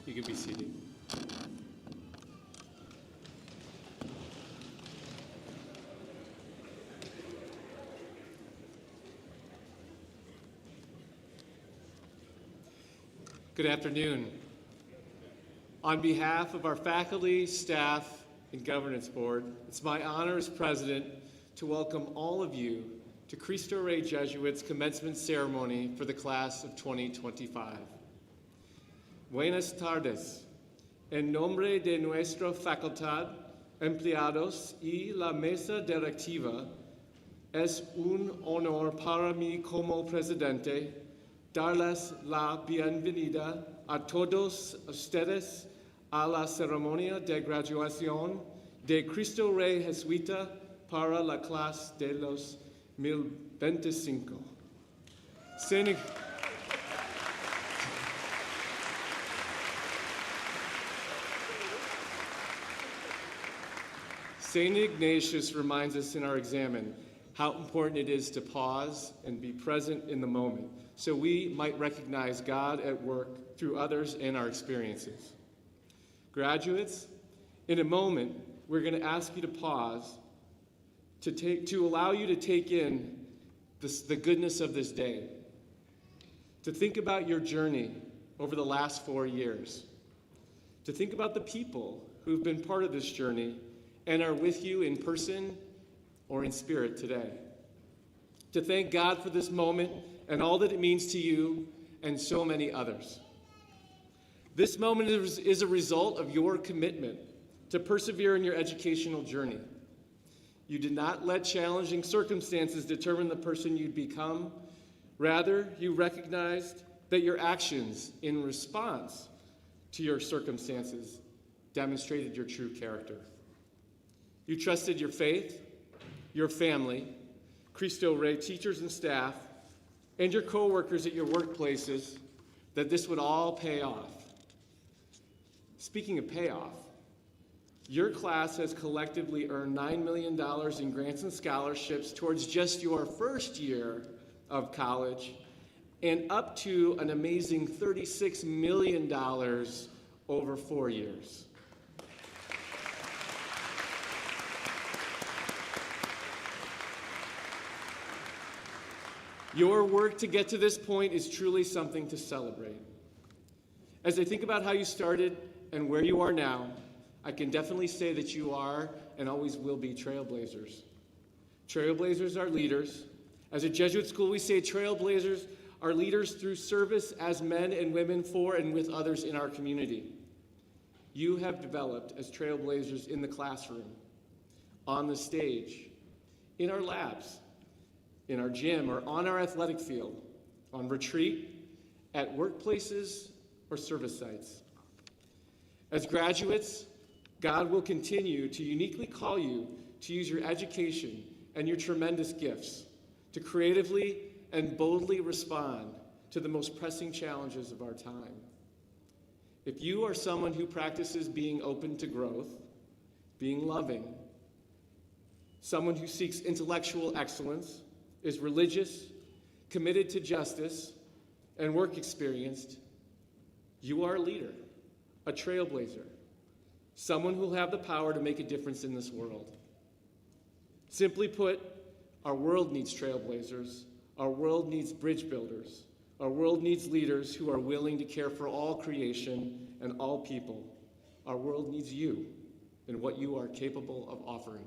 You can be seated. Good afternoon. On behalf of our faculty, staff, and governance board, it's my honor as president to welcome all of you to Cristo Rey Jesuit's commencement ceremony for the class of 2025. Buenas tardes. En nombre de nuestra facultad, empleados y la mesa directiva, es un honor para mí como presidente darles la bienvenida a todos ustedes a la ceremonia de graduación de Cristo Rey Jesuita para la clase de los 2025. St. Ignatius reminds us in our examen how important it is to pause and be present in the moment so we might recognize God at work through others and our experiences. Graduates, in a moment, we're going to ask you to pause to allow you to take in the goodness of this day, to think about your journey over the last 4 years, to think about the people who've been part of this journey and are with you in person or in spirit today, to thank God for this moment and all that it means to you and so many others. This moment is a result of your commitment to persevere in your educational journey. You did not let challenging circumstances determine the person you'd become. Rather, you recognized that your actions in response to your circumstances demonstrated your true character. You trusted your faith, your family, Cristo Rey teachers and staff, and your co-workers at your workplaces that this would all pay off. Speaking of payoff, your class has collectively earned $9 million in grants and scholarships towards just your first year of college and up to an amazing $36 million over 4 years. Your work to get to this point is truly something to celebrate. As I think about how you started and where you are now, I can definitely say that you are and always will be trailblazers. Trailblazers are leaders. As a Jesuit school, we say trailblazers are leaders through service as men and women for and with others in our community. You have developed as trailblazers in the classroom, on the stage, in our labs, in our gym, or on our athletic field, on retreat, at workplaces, or service sites. As graduates, God will continue to uniquely call you to use your education and your tremendous gifts to creatively and boldly respond to the most pressing challenges of our time. If you are someone who practices being open to growth, being loving, someone who seeks intellectual excellence, is religious, committed to justice, and work experienced, you are a leader, a trailblazer, someone who will have the power to make a difference in this world. Simply put, our world needs trailblazers, our world needs bridge builders, our world needs leaders who are willing to care for all creation and all people. Our world needs you and what you are capable of offering.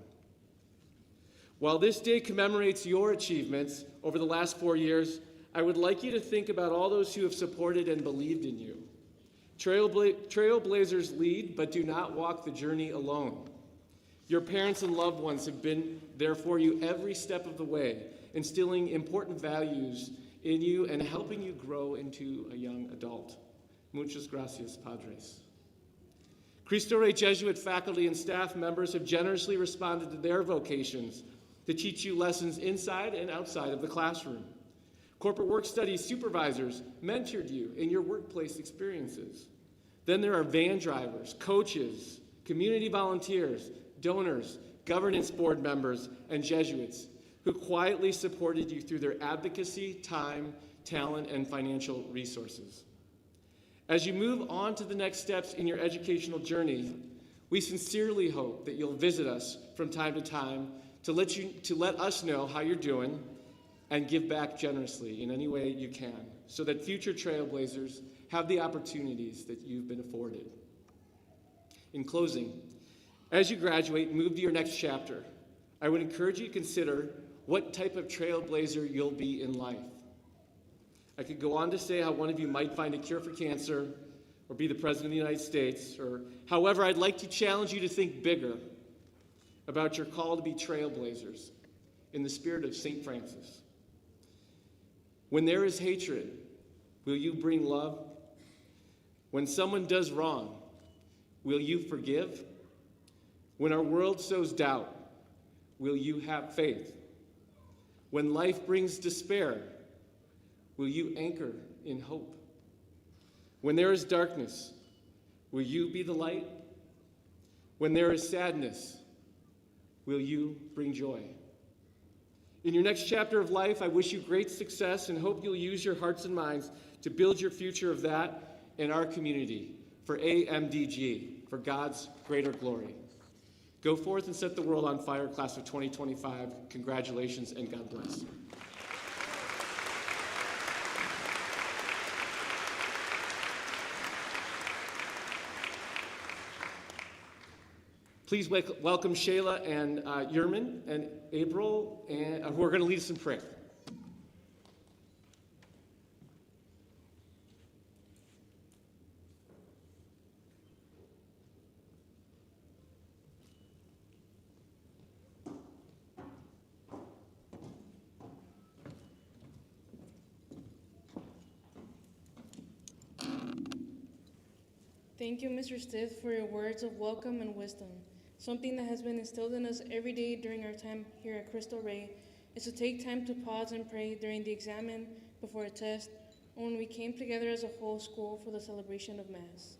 While this day commemorates your achievements over the last 4 years, I would like you to think about all those who have supported and believed in you. Trailblazers lead, but do not walk the journey alone. Your parents and loved ones have been there for you every step of the way, instilling important values in you and helping you grow into a young adult. Muchas gracias, Padres. Cristo Rey Jesuit faculty and staff members have generously responded to their vocations to teach you lessons inside and outside of the classroom. Corporate work studies supervisors mentored you in your workplace experiences. Then there are van drivers, coaches, community volunteers, donors, governance board members, and Jesuits who quietly supported you through their advocacy, time, talent, and financial resources. As you move on to the next steps in your educational journey, we sincerely hope that you'll visit us from time to time to let us know how you're doing and give back generously in any way you can so that future trailblazers have the opportunities that you've been afforded. In closing, as you graduate and move to your next chapter, I would encourage you to consider what type of trailblazer you'll be in life. I could go on to say how one of you might find a cure for cancer or be the President of the United States, or however, I'd like to challenge you to think bigger about your call to be trailblazers in the spirit of St. Francis. When there is hatred, will you bring love? When someone does wrong, will you forgive? When our world sows doubt, will you have faith? When life brings despair, will you anchor in hope? When there is darkness, will you be the light? When there is sadness, will you bring joy? In your next chapter of life, I wish you great success and hope you'll use your hearts and minds to build your future of that in our community for AMDG, for God's greater glory. Go forth and set the world on fire, class of 2025. Congratulations and God bless. Please welcome Shayla and Yerman and April, who are going to lead us in prayer. Thank you, Mr. Stith, for your words of welcome and wisdom. Something that has been instilled in us every day during our time here at Cristo Rey is to take time to pause and pray during the examen, before a test, or when we came together as a whole school for the celebration of Mass.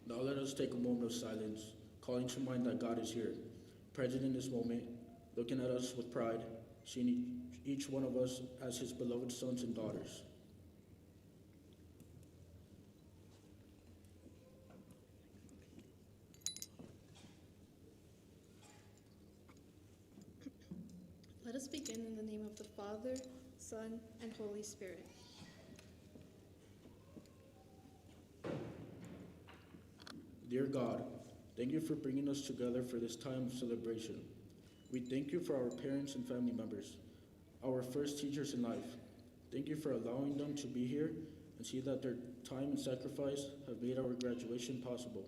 Now let us take a moment of silence, calling to mind that God is here, present in this moment, looking at us with pride, seeing each one of us as his beloved sons and daughters. Let us begin in the name of the Father, Son, and Holy Spirit. Dear God, thank you for bringing us together for this time of celebration. We thank you for our parents and family members, our first teachers in life. Thank you for allowing them to be here and see that their time and sacrifice have made our graduation possible.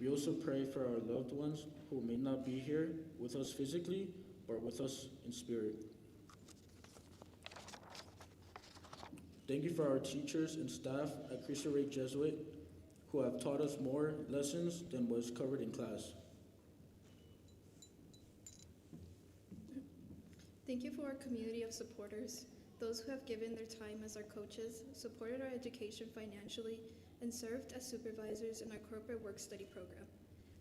We also pray for our loved ones who may not be here with us physically, but with us in spirit. Thank you for our teachers and staff at Cristo Rey Jesuit who have taught us more lessons than was covered in class. Thank you for our community of supporters, those who have given their time as our coaches, supported our education financially, and served as supervisors in our corporate work-study program.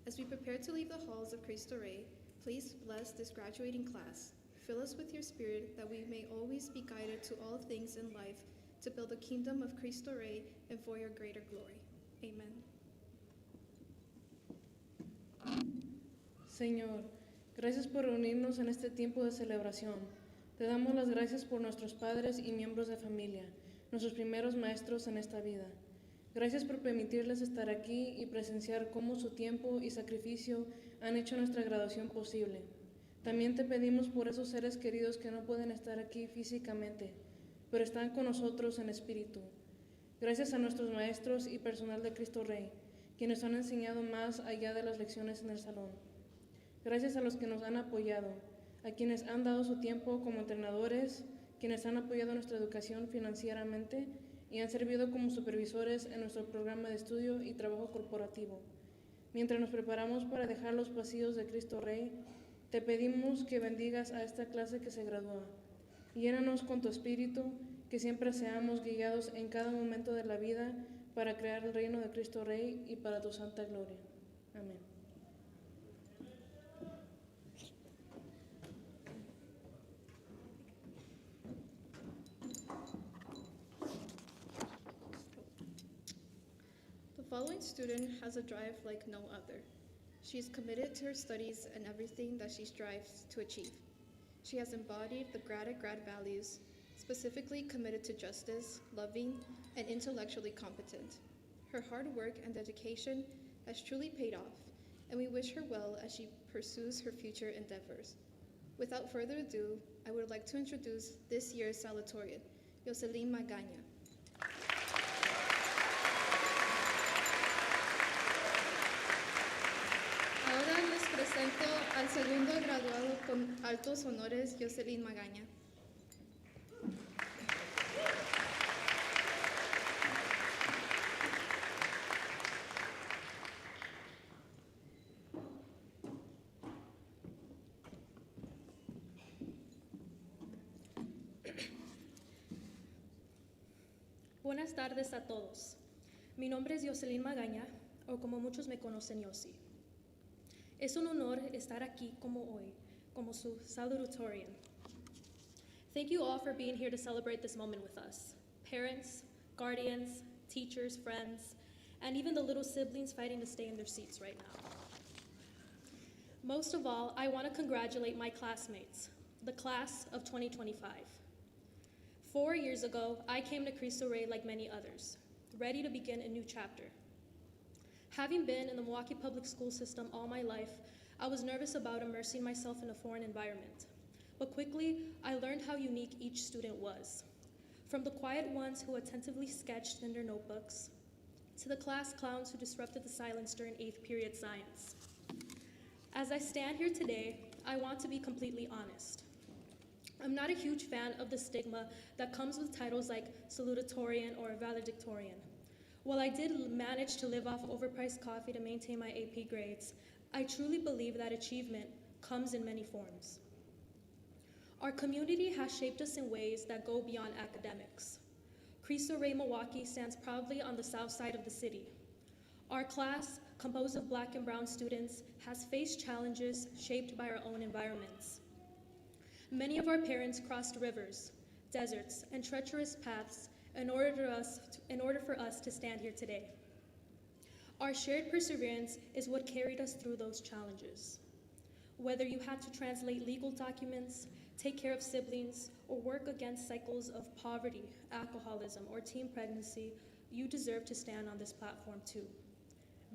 As we prepare to leave the halls of Cristo Rey, please bless this graduating class. Fill us with your spirit that we may always be guided to all things in life to build the kingdom of Cristo Rey and for your greater glory. Amen. Señor, gracias por reunirnos en este tiempo de celebración. Te damos las gracias por nuestros padres y miembros de familia, nuestros primeros maestros en esta vida. Gracias por permitirles estar aquí y presenciar cómo su tiempo y sacrificio han hecho nuestra graduación posible. También te pedimos por esos seres queridos que no pueden estar aquí físicamente, pero están con nosotros en espíritu. Gracias a nuestros maestros y personal de Cristo Rey, quienes han enseñado más allá de las lecciones en el salón. Gracias a los que nos han apoyado, a quienes han dado su tiempo como entrenadores, quienes han apoyado nuestra educación financieramente y han servido como supervisores en nuestro programa de estudio y trabajo corporativo. Mientras nos preparamos para dejar los pasillos de Cristo Rey, te pedimos que bendigas a esta clase que se gradúa. Llénanos con tu espíritu, que siempre seamos guiados en cada momento de la vida para crear el reino de Cristo Rey y para tu santa gloria. Amén. following student has a drive like no other. She is committed to her studies and everything that she strives to achieve. She has embodied the grad values, specifically committed to justice, loving, and intellectually competent. Her hard work and dedication has truly paid off, and we wish her well as she pursues her future endeavors. Without further ado, I would like to introduce this year's Salutatorian, Jocelyn Magaña. Ahora les presento al segundo graduado con altos honores, Jocelyn Magaña. Buenas tardes a todos. Mi nombre es Jocelyn Magaña, o como muchos me conocen, Yossi. Es un honor estar aquí como hoy, como su Salutatorian. Thank you all for being here to celebrate this moment with us. Parents, guardians, teachers, friends, and even the little siblings fighting to stay in their seats right now. Most of all, I want to congratulate my classmates, the class of 2025. 4 years ago, I came to Cristo Rey like many others, ready to begin a new chapter. Having been in the Milwaukee public school system all my life, I was nervous about immersing myself in a foreign environment. But quickly, I learned how unique each student was. From the quiet ones who attentively sketched in their notebooks, to the class clowns who disrupted the silence during 8th period science. As I stand here today, I want to be completely honest. I'm not a huge fan of the stigma that comes with titles like Salutatorian or Valedictorian. While I did manage to live off overpriced coffee to maintain my AP grades, I truly believe that achievement comes in many forms. Our community has shaped us in ways that go beyond academics. Cristo Rey Milwaukee stands proudly on the south side of the city. Our class, composed of Black and brown students, has faced challenges shaped by our own environments. Many of our parents crossed rivers, deserts, and treacherous paths in order for us to stand here today. Our shared perseverance is what carried us through those challenges. Whether you had to translate legal documents, take care of siblings, or work against cycles of poverty, alcoholism, or teen pregnancy, you deserve to stand on this platform too.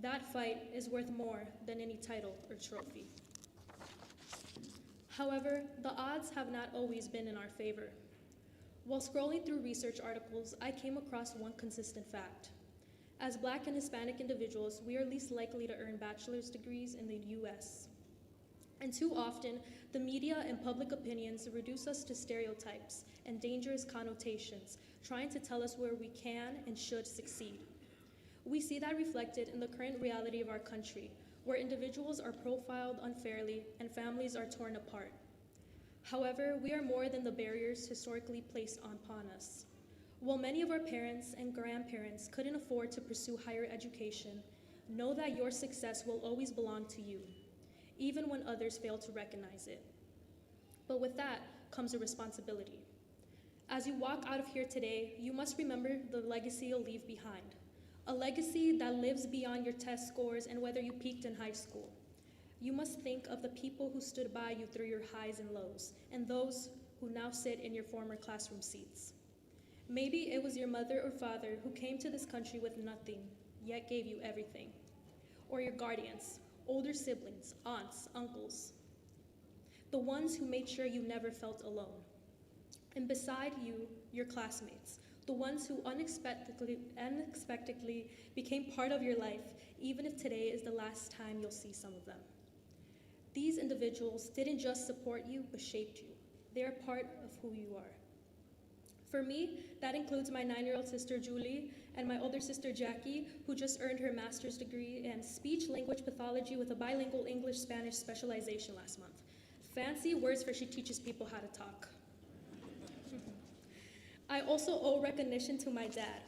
That fight is worth more than any title or trophy. However, the odds have not always been in our favor. While scrolling through research articles, I came across one consistent fact. As Black and Hispanic individuals, we are least likely to earn bachelor's degrees in the US. And too often, the media and public opinions reduce us to stereotypes and dangerous connotations, trying to tell us where we can and should succeed. We see that reflected in the current reality of our country, where individuals are profiled unfairly and families are torn apart. However, we are more than the barriers historically placed upon us. While many of our parents and grandparents couldn't afford to pursue higher education, know that your success will always belong to you, even when others fail to recognize it. But with that comes a responsibility. As you walk out of here today, you must remember the legacy you'll leave behind. A legacy that lives beyond your test scores and whether you peaked in high school. You must think of the people who stood by you through your highs and lows, and those who now sit in your former classroom seats. Maybe it was your mother or father who came to this country with nothing, yet gave you everything. Or your guardians, older siblings, aunts, uncles. The ones who made sure you never felt alone. And beside you, your classmates, the ones who unexpectedly became part of your life, even if today is the last time you'll see some of them. These individuals didn't just support you, but shaped you. They're part of who you are. For me, that includes my 9-year-old sister, Julie, and my older sister, Jackie, who just earned her master's degree in speech-language pathology with a bilingual English-Spanish specialization last month. Fancy words for she teaches people how to talk. I also owe recognition to my dad,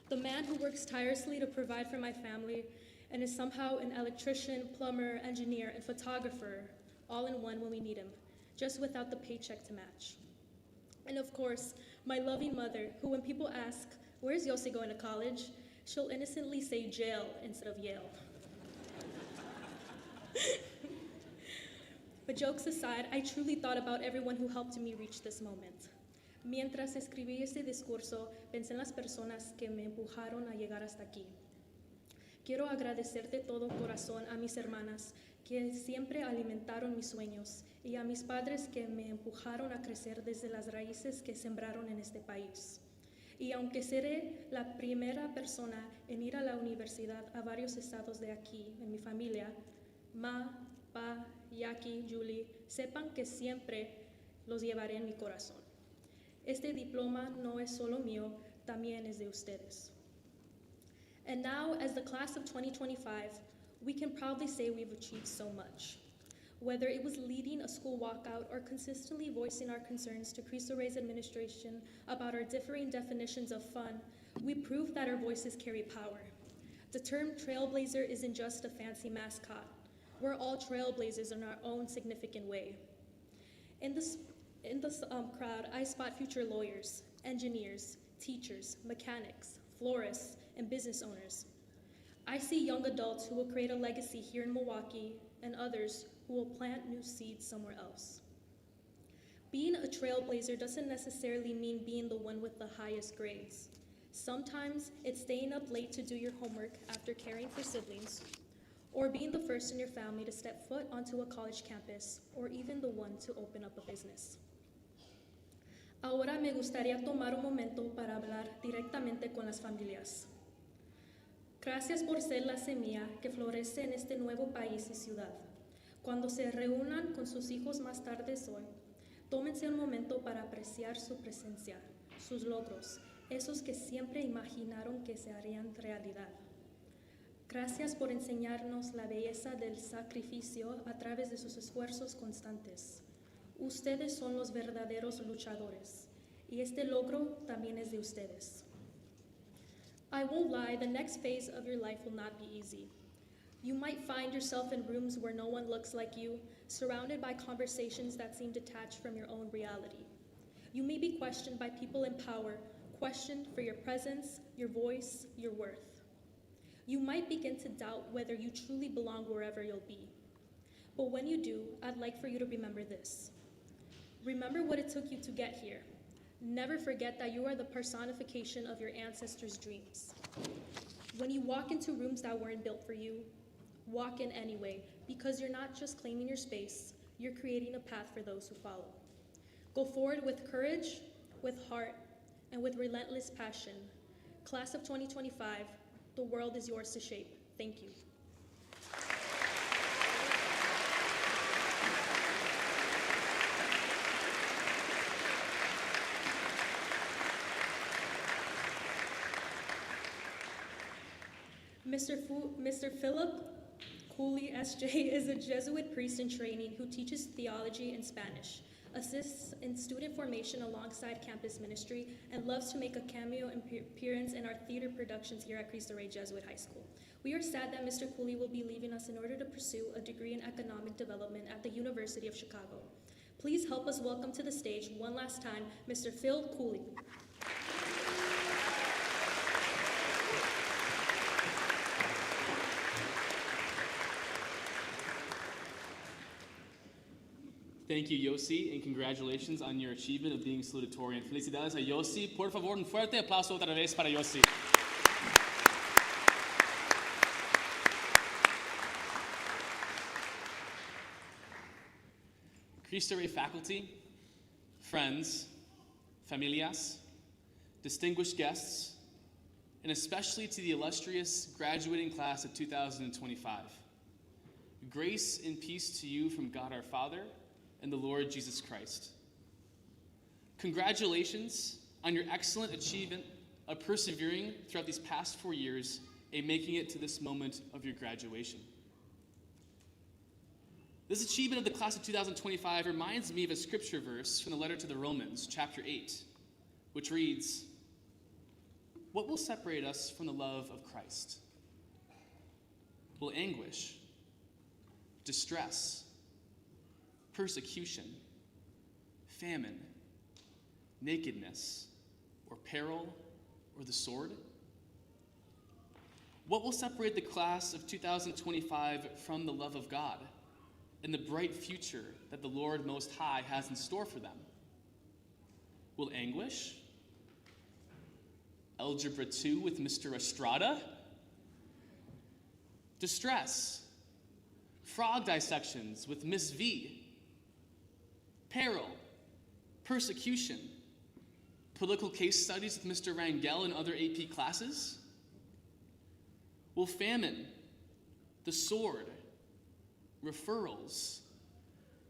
the man who works tirelessly to provide for my family and is somehow an electrician, plumber, engineer, and photographer, all in one when we need him, just without the paycheck to match. And of course, my loving mother, who when people ask, where's Yossi going to college? She'll innocently say jail instead of Yale. But jokes aside, I truly thought about everyone who helped me reach this moment. Mientras escribí este discurso, pensé en las personas que me empujaron a llegar hasta aquí. Quiero agradecer de todo corazón a mis hermanas que siempre alimentaron mis sueños y a mis padres que me empujaron a crecer desde las raíces que sembraron en este país. Y aunque seré la primera persona en ir a la universidad a varios estados de aquí, en mi familia, Ma, Pa, Jackie, Julie, sepan que siempre los llevaré en mi corazón. Este diploma no es solo mío, también es de ustedes. And now, as the class of 2025, we can proudly say we've achieved so much. Whether it was leading a school walkout or consistently voicing our concerns to Cristo Rey's administration about our differing definitions of fun, we proved that our voices carry power. The term trailblazer isn't just a fancy mascot. We're all trailblazers in our own significant way. In this crowd, I spot future lawyers, engineers, teachers, mechanics, florists, and business owners. I see young adults who will create a legacy here in Milwaukee and others who will plant new seeds somewhere else. Being a trailblazer doesn't necessarily mean being the one with the highest grades. Sometimes it's staying up late to do your homework after caring for siblings, or being the first in your family to step foot onto a college campus, or even the one to open up a business. Ahora me gustaría tomar un momento para hablar directamente con las familias. Gracias por ser la semilla que florece en este nuevo país y ciudad. Cuando se reúnan con sus hijos más tarde hoy, tómense un momento para apreciar su presencia, sus logros, esos que siempre imaginaron que se harían realidad. Gracias por enseñarnos la belleza del sacrificio a través de sus esfuerzos constantes. Ustedes son los verdaderos luchadores, y este logro también es de ustedes. I won't lie, the next phase of your life will not be easy. You might find yourself in rooms where no one looks like you, surrounded by conversations that seem detached from your own reality. You may be questioned by people in power, questioned for your presence, your voice, your worth. You might begin to doubt whether you truly belong wherever you'll be. But when you do, I'd like for you to remember this. Remember what it took you to get here. Never forget that you are the personification of your ancestors' dreams. When you walk into rooms that weren't built for you, walk in anyway, because you're not just claiming your space, you're creating a path for those who follow. Go forward with courage, with heart, and with relentless passion. Class of 2025, the world is yours to shape. Thank you. Mr. Philip Cooley, SJ, is a Jesuit priest in training who teaches theology and Spanish, assists in student formation alongside campus ministry, and loves to make a cameo appearance in our theater productions here at Cristo Rey Jesuit High School. We are sad that Mr. Cooley will be leaving us in order to pursue a degree in economic development at the University of Chicago. Please help us welcome to the stage one last time, Mr. Phil Cooley. Thank you, Yossi, and congratulations on your achievement of being salutatorian. Felicidades a Yossi. Por favor, un fuerte aplauso otra vez para Yossi. Cristo Rey faculty, friends, familias, distinguished guests, and especially to the illustrious graduating class of 2025. Grace and peace to you from God our Father and the Lord Jesus Christ. Congratulations on your excellent achievement of persevering throughout these past 4 years and making it to this moment of your graduation. This achievement of the class of 2025 reminds me of a scripture verse from the letter to the Romans, chapter 8, which reads, "What will separate us from the love of Christ? Will anguish, distress, persecution, famine, nakedness, or peril, or the sword?" What will separate the class of 2025 from the love of God and the bright future that the Lord Most High has in store for them? Will anguish? Algebra 2 with Mr. Estrada? Distress? Frog dissections with Miss V? Peril? Persecution? Political case studies with Mr. Rangel and other AP classes? Will famine, the sword, referrals,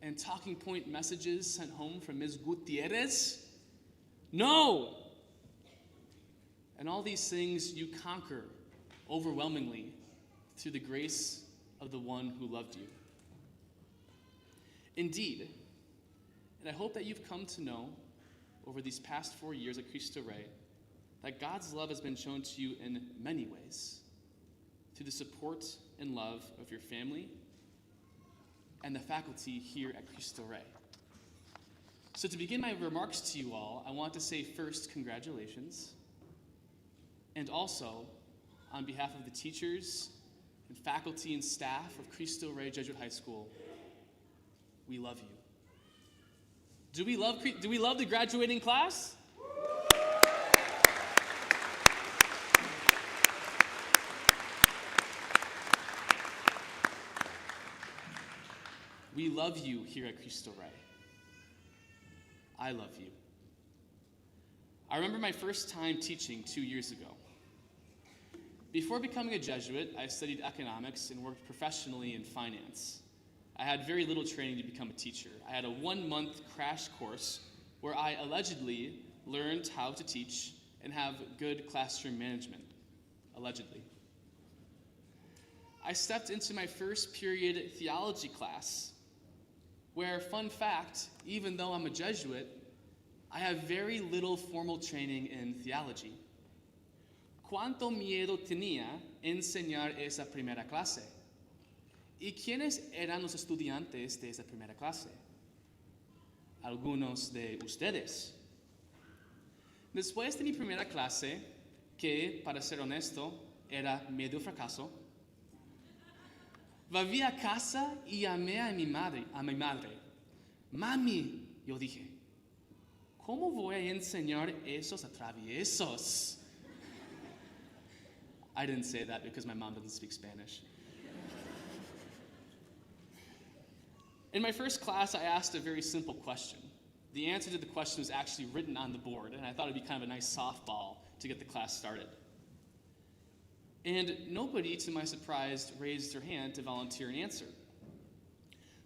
and talking point messages sent home from Ms. Gutierrez? No! And all these things you conquer overwhelmingly through the grace of the one who loved you. Indeed, and I hope that you've come to know over these past 4 years at Cristo Rey that God's love has been shown to you in many ways, through the support and love of your family and the faculty here at Cristo Rey. So to begin my remarks to you all, I want to say first, congratulations, and also, on behalf of the teachers and faculty and staff of Cristo Rey Jesuit High School, we love you. Do we love the graduating class? We love you here at Cristo Rey. I love you. I remember my first time teaching 2 years ago. Before becoming a Jesuit, I studied economics and worked professionally in finance. I had very little training to become a teacher. I had a 1-month crash course where I allegedly learned how to teach and have good classroom management. Allegedly. I stepped into my first period theology class, where, fun fact, even though I'm a Jesuit, I have very little formal training in theology. ¿Cuánto miedo tenía enseñar esa primera clase? ¿Y quiénes eran los estudiantes de esa primera clase? Algunos de ustedes. Después de mi primera clase, que, para ser honesto, era medio fracaso, volví a casa y llamé a mi madre. Mami, yo dije, ¿cómo voy a enseñar esos a traviesos? I didn't say that because my mom doesn't speak Spanish. In my first class, I asked a very simple question. The answer to the question was actually written on the board, and I thought it'd be kind of a nice softball to get the class started. And nobody, to my surprise, raised their hand to volunteer an answer.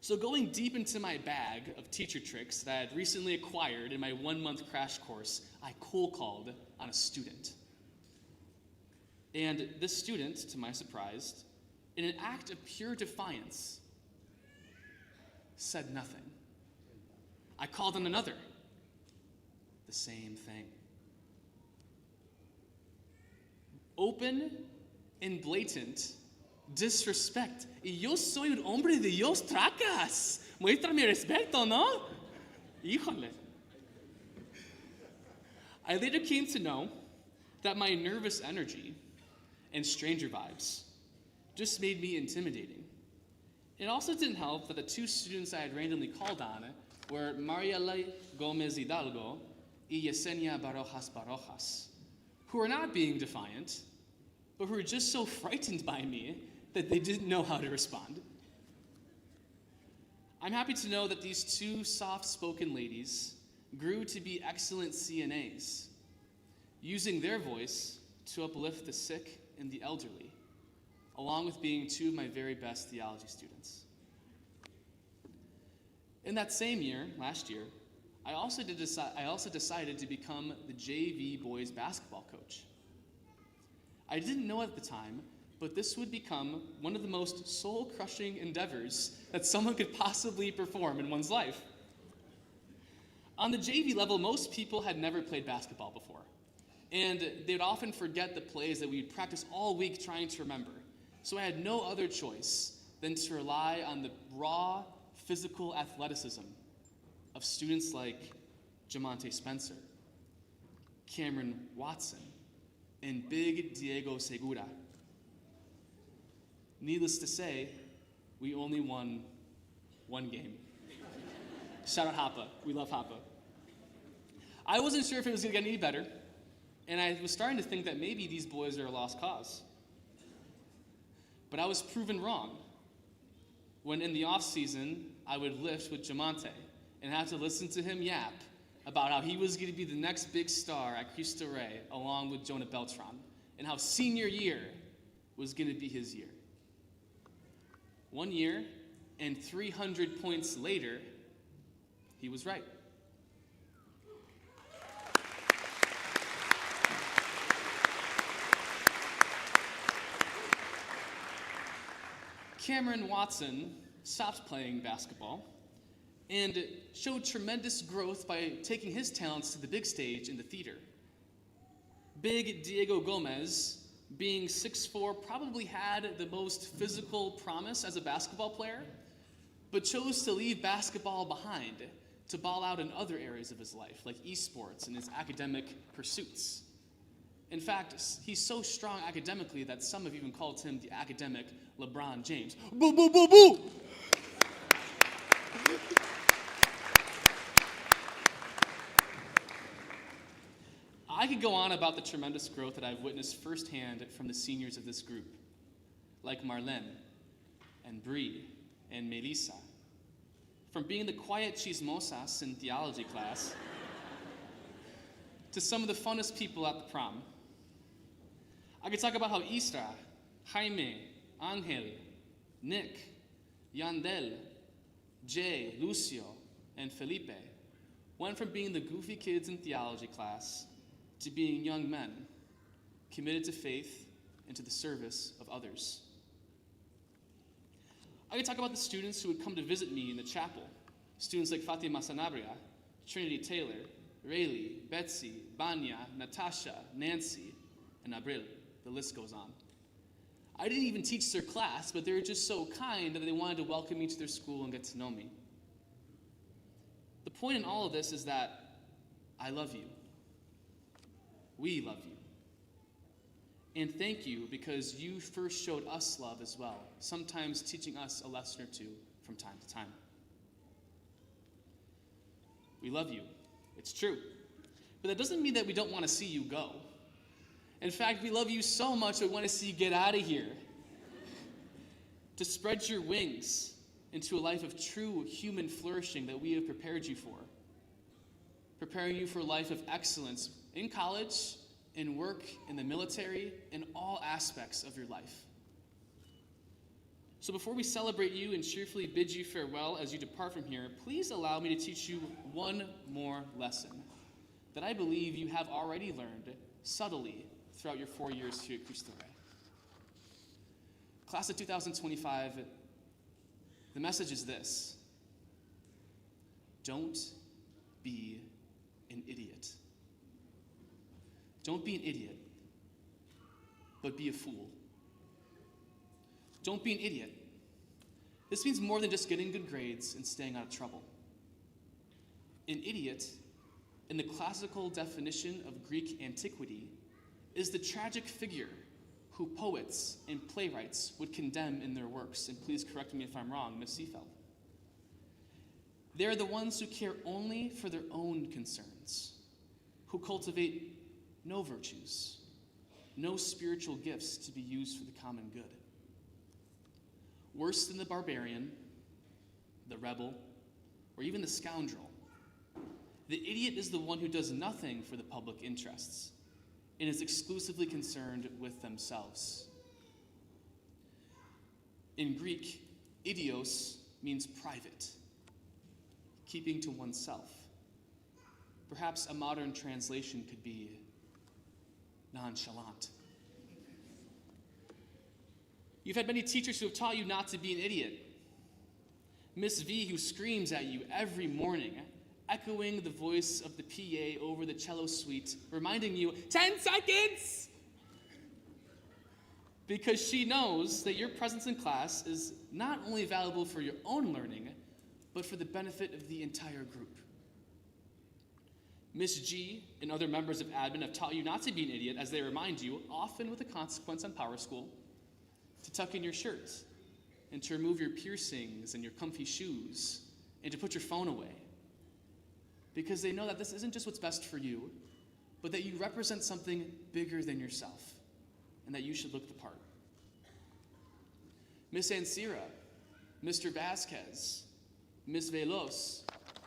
So going deep into my bag of teacher tricks that I had recently acquired in my 1-month crash course, I cold called on a student. And this student, to my surprise, in an act of pure defiance, said nothing. I called on another. The same thing. Open and blatant disrespect. Y yo soy un hombre de Dios, tracas. Muéstrame respeto, ¿no? Híjole. I later came to know that my nervous energy and stranger vibes just made me intimidating. It also didn't help that the 2 students I had randomly called on were Mariela Gomez Hidalgo y Yesenia Barojas, who were not being defiant, but who were just so frightened by me that they didn't know how to respond. I'm happy to know that these 2 soft-spoken ladies grew to be excellent CNAs, using their voice to uplift the sick and the elderly, along with being 2 of my very best theology students. In that same year, last year, I also decided to become the JV boys basketball coach. I didn't know at the time, but this would become one of the most soul-crushing endeavors that someone could possibly perform in one's life. On the JV level, most people had never played basketball before, and they'd often forget the plays that we'd practice all week trying to remember. So I had no other choice than to rely on the raw physical athleticism of students like Jamonte Spencer, Cameron Watson, and Big Diego Segura. Needless to say, we only won one game. Shout out Hapa. We love Hapa. I wasn't sure if it was going to get any better, and I was starting to think that maybe these boys are a lost cause. But I was proven wrong when in the off season I would lift with Jamonte and have to listen to him yap about how he was going to be the next big star at Cristo Rey along with Jonah Beltran, and how senior year was going to be his year. 1 year and 300 points later, he was right. Cameron Watson stopped playing basketball and showed tremendous growth by taking his talents to the big stage in the theater. Big Diego Gomez, being 6'4", probably had the most physical promise as a basketball player, but chose to leave basketball behind to ball out in other areas of his life, like esports and his academic pursuits. In fact, he's so strong academically that some have even called him the academic LeBron James. Boo, boo, boo, boo! I could go on about the tremendous growth that I've witnessed firsthand from the seniors of this group, like Marlene and Bree and Melissa. From being the quiet chismosas in theology class to some of the funnest people at the prom. I could talk about how Isra, Jaime, Angel, Nick, Yandel, Jay, Lucio, and Felipe went from being the goofy kids in theology class to being young men, committed to faith and to the service of others. I could talk about the students who would come to visit me in the chapel, students like Fatima Sanabria, Trinity Taylor, Rayleigh, Betsy, Banya, Natasha, Nancy, and Abril. The list goes on. I didn't even teach their class, but they were just so kind that they wanted to welcome me to their school and get to know me. The point in all of this is that I love you. We love you. And thank you because you first showed us love as well, sometimes teaching us a lesson or two from time to time. We love you. It's true. But that doesn't mean that we don't want to see you go. In fact, we love you so much that we want to see you get out of here. To spread your wings into a life of true human flourishing that we have prepared you for. Preparing you for a life of excellence in college, in work, in the military, in all aspects of your life. So before we celebrate you and cheerfully bid you farewell as you depart from here, please allow me to teach you one more lesson that I believe you have already learned subtly throughout your 4 years here at Cristo Rey. Class of 2025, the message is this: don't be an idiot. Don't be an idiot, but be a fool. Don't be an idiot. This means more than just getting good grades and staying out of trouble. An idiot, in the classical definition of Greek antiquity, is the tragic figure who poets and playwrights would condemn in their works. And please correct me if I'm wrong, Ms. Seefeld. They're the ones who care only for their own concerns, who cultivate no virtues, no spiritual gifts to be used for the common good. Worse than the barbarian, the rebel, or even the scoundrel, the idiot is the one who does nothing for the public interests and is exclusively concerned with themselves. In Greek, idios means private, keeping to oneself. Perhaps a modern translation could be nonchalant. You've had many teachers who have taught you not to be an idiot. Miss V, who screams at you every morning, echoing the voice of the PA over the cello suite, reminding you, 10 seconds! Because she knows that your presence in class is not only valuable for your own learning, but for the benefit of the entire group. Miss G and other members of admin have taught you not to be an idiot as they remind you, often with a consequence on Power School, to tuck in your shirt, and to remove your piercings and your comfy shoes, and to put your phone away. Because they know that this isn't just what's best for you, but that you represent something bigger than yourself, and that you should look the part. Miss Ancira, Mr. Vasquez, Miss Velos,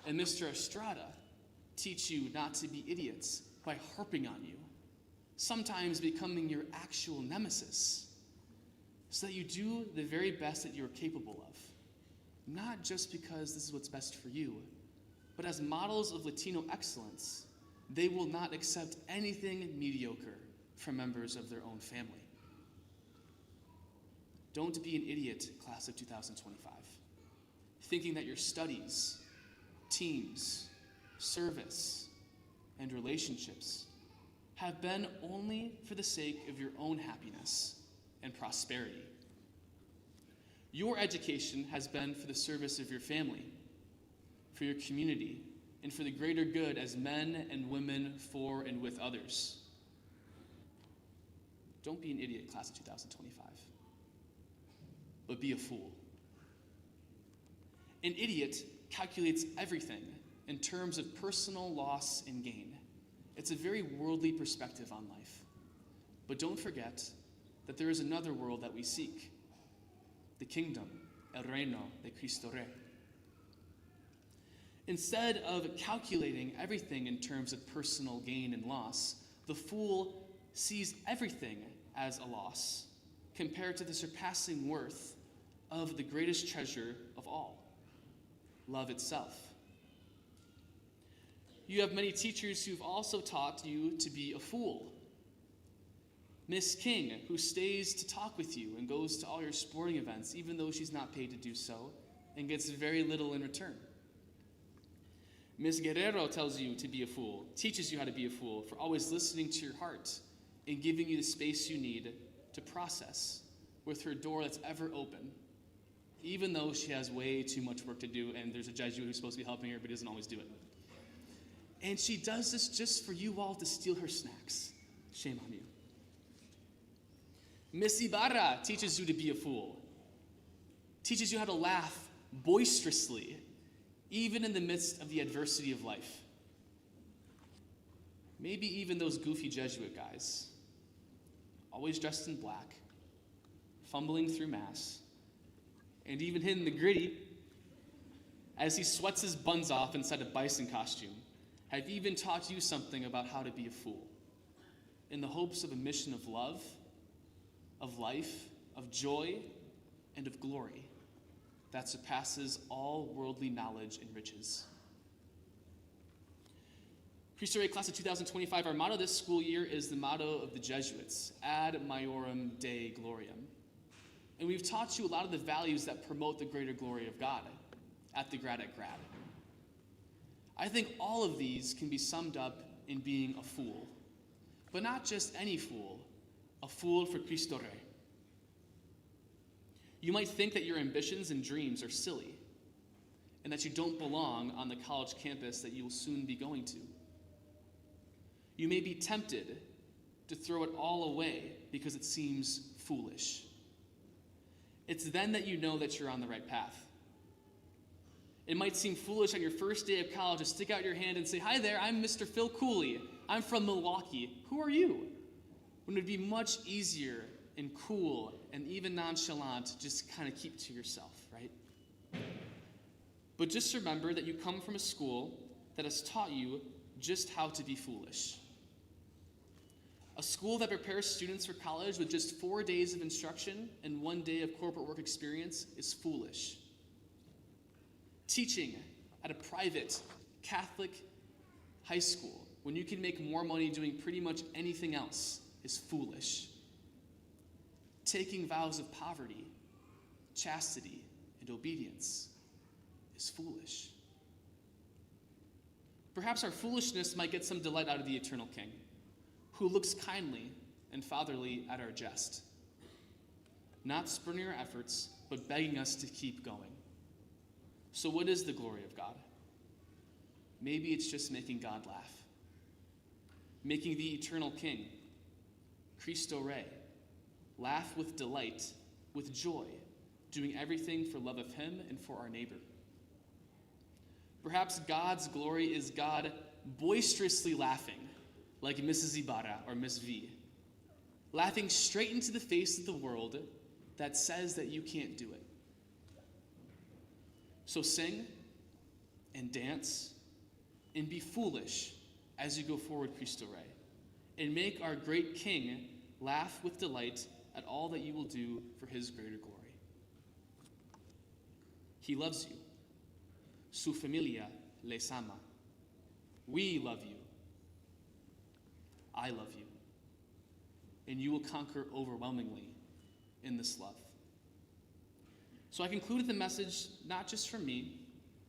and Mr. Estrada teach you not to be idiots by harping on you, sometimes becoming your actual nemesis, so that you do the very best that you're capable of, not just because this is what's best for you, but as models of Latino excellence. They will not accept anything mediocre from members of their own family. Don't be an idiot, class of 2025, thinking that your studies, teams, service, and relationships have been only for the sake of your own happiness and prosperity. Your education has been for the service of your family, for your community, and for the greater good as men and women for and with others. Don't be an idiot, class of 2025, but be a fool. An idiot calculates everything in terms of personal loss and gain. It's a very worldly perspective on life. But don't forget that there is another world that we seek, the kingdom, el reino de Cristo Rey. Instead of calculating everything in terms of personal gain and loss, the fool sees everything as a loss compared to the surpassing worth of the greatest treasure of all, love itself. You have many teachers who've also taught you to be a fool. Miss King, who stays to talk with you and goes to all your sporting events, even though she's not paid to do so, and gets very little in return. Miss Guerrero tells you to be a fool, teaches you how to be a fool for always listening to your heart and giving you the space you need to process, with her door that's ever open, even though she has way too much work to do and there's a Jesuit who's supposed to be helping her but doesn't always do it. And she does this just for you all to steal her snacks. Shame on you. Miss Ibarra teaches you to be a fool, teaches you how to laugh boisterously, even in the midst of the adversity of life. Maybe even those goofy Jesuit guys, always dressed in black, fumbling through Mass, and even hidden the gritty as he sweats his buns off inside a bison costume, have even taught you something about how to be a fool, in the hopes of a mission of love, of life, of joy, and of glory that surpasses all worldly knowledge and riches. Cristo Rey Class of 2025, our motto this school year is the motto of the Jesuits, Ad Maiorem Dei Gloriam. And we've taught you a lot of the values that promote the greater glory of God at the Grad at Grad. I think all of these can be summed up in being a fool, but not just any fool, a fool for Cristo Rey. You might think that your ambitions and dreams are silly and that you don't belong on the college campus that you will soon be going to. You may be tempted to throw it all away because it seems foolish. It's then that you know that you're on the right path. It might seem foolish on your first day of college to stick out your hand and say, "Hi there, I'm Mr. Phil Cooley. I'm from Milwaukee. Who are you?" When it would be much easier and cool and even nonchalant to just kind of keep to yourself, right? But just remember that you come from a school that has taught you just how to be foolish. A school that prepares students for college with just 4 days of instruction and 1 day of corporate work experience is foolish. Teaching at a private Catholic high school when you can make more money doing pretty much anything else is foolish. Taking vows of poverty, chastity, and obedience is foolish. Perhaps our foolishness might get some delight out of the eternal King, who looks kindly and fatherly at our jest, not spurning our efforts, but begging us to keep going. So what is the glory of God? Maybe it's just making God laugh, making the eternal King, Cristo Rey, laugh with delight with joy, doing everything for love of Him and for our neighbor. Perhaps God's glory is God boisterously laughing, like Mrs. Ibarra or Miss V, laughing straight into the face of the world that says that you can't do it. So sing and dance and be foolish as you go forward, Cristo Rey, and make our great King laugh with delight at all that you will do for His greater glory. He loves you. Su familia les ama. We love you. I love you. And you will conquer overwhelmingly in this love. So I concluded the message not just from me,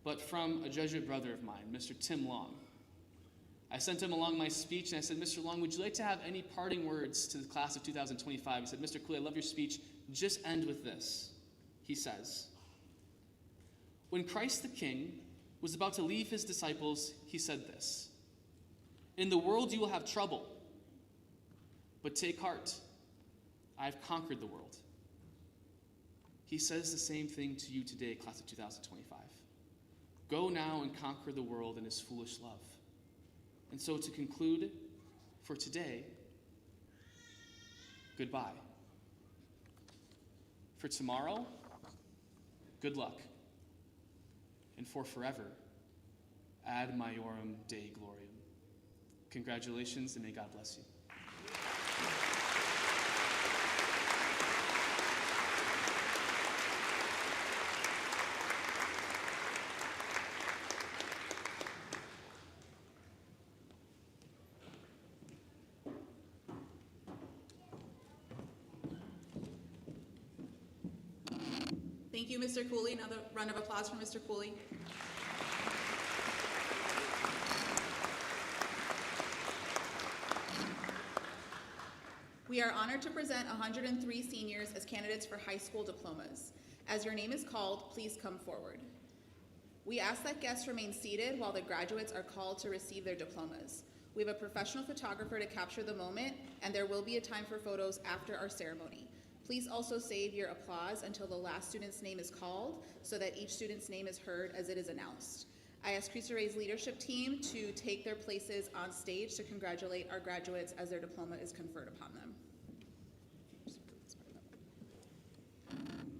but from a Jesuit brother of mine, Mr. Tim Long. I sent him along my speech and I said, Mr. Long, would you like to have any parting words to the class of 2025? He said, Mr. Cooley, I love your speech. Just end with this. He says, when Christ the King was about to leave his disciples, he said this, in the world you will have trouble, but take heart, I have conquered the world. He says the same thing to you today, class of 2025. Go now and conquer the world in his foolish love. And so to conclude, for today, goodbye. For tomorrow, good luck. And for forever, ad maiorem Dei gloriam. Congratulations, and may God bless you. Thank you, Mr. Cooley. Another round of applause for Mr. Cooley. We are honored to present 103 seniors as candidates for high school diplomas. As your name is called, please come forward. We ask that guests remain seated while the graduates are called to receive their diplomas. We have a professional photographer to capture the moment, and there will be a time for photos after our ceremony. Please also save your applause until the last student's name is called so that each student's name is heard as it is announced. I ask Cristo Rey's leadership team to take their places on stage to congratulate our graduates as their diploma is conferred upon them.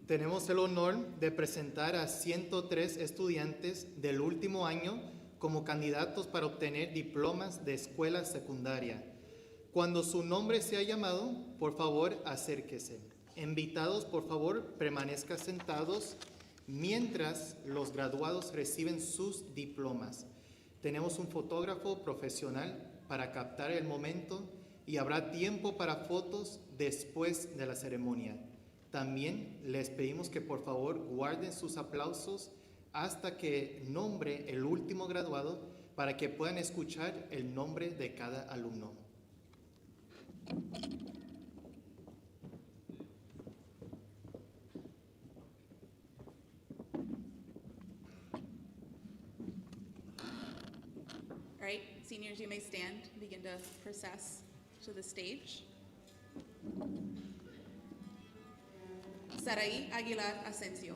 Tenemos el honor de presentar a 103 estudiantes del último año como candidatos para obtener diplomas de escuela secundaria. Cuando su nombre sea llamado, por favor, acérquese. Invitados, por favor, permanezcan sentados mientras los graduados reciben sus diplomas. Tenemos un fotógrafo profesional para captar el momento y habrá tiempo para fotos después de la ceremonia. También les pedimos que por favor guarden sus aplausos hasta que nombre el último graduado para que puedan escuchar el nombre de cada alumno. All right, seniors, you may stand, begin to process to the stage. Saraí Aguilar Asensio.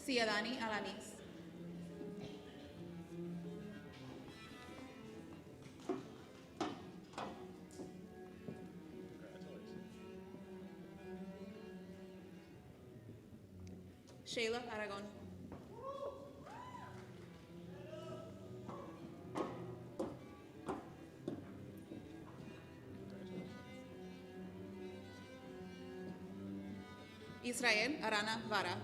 Ciadani Alanis. Sheila Aragon. Israel Arana Vara.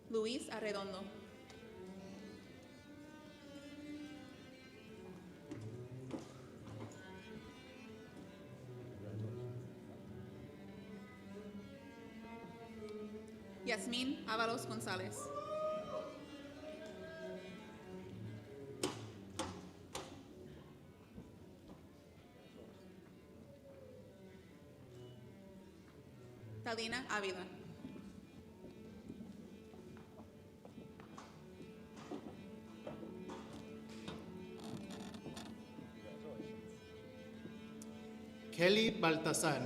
Luis Arredondo. Yasmin Ábalos González. Talina Avila. Kelly Baltazar.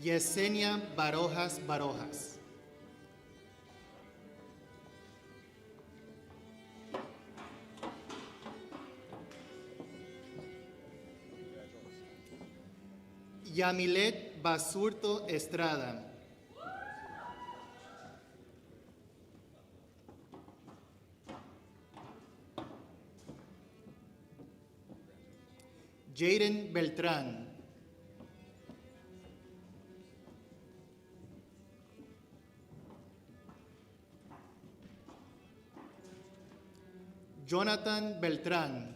Yesenia Barojas Barojas. Yamilet Basurto Estrada. Jaden Beltrán. Jonathan Beltrán.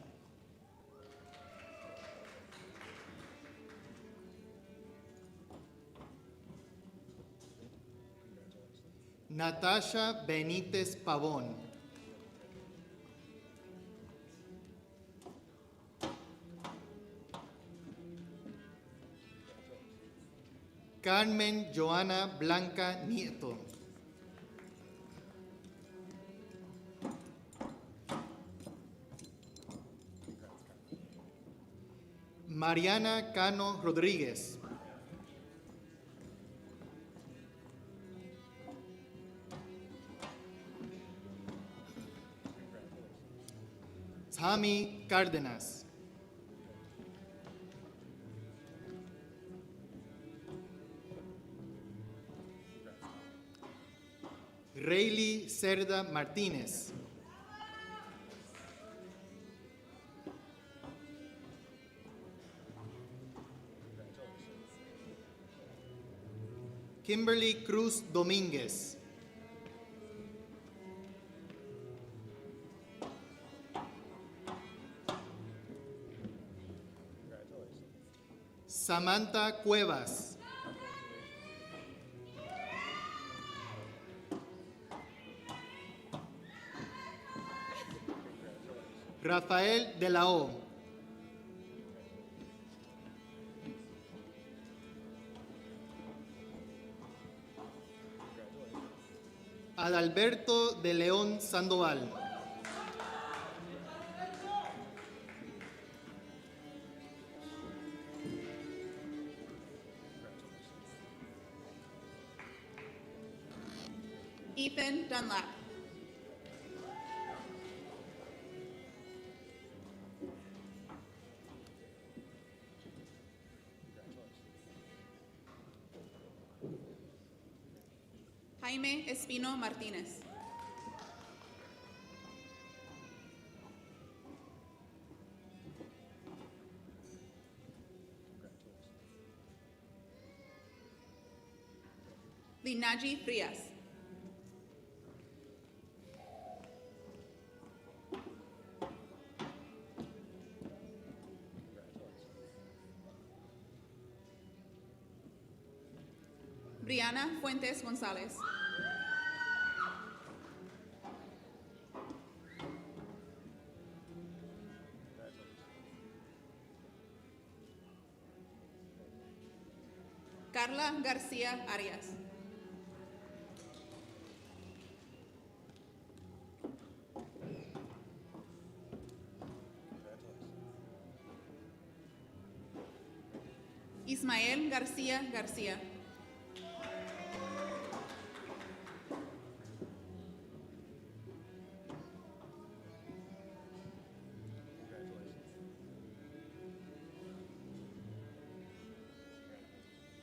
Natasha Benítez Pavón. Carmen Joana Blanca Nieto. Mariana Cano Rodríguez. Tommy Cárdenas. Rayleigh Cerda Martínez. Kimberly Cruz Domínguez. Samantha Cuevas. Rafael de la O. Adalberto de León Sandoval. Ethan Dunlap. Jaime Espino Martínez. Linaji Frias. Brianna Fuentes González. Carla García Arias. Ismael García García.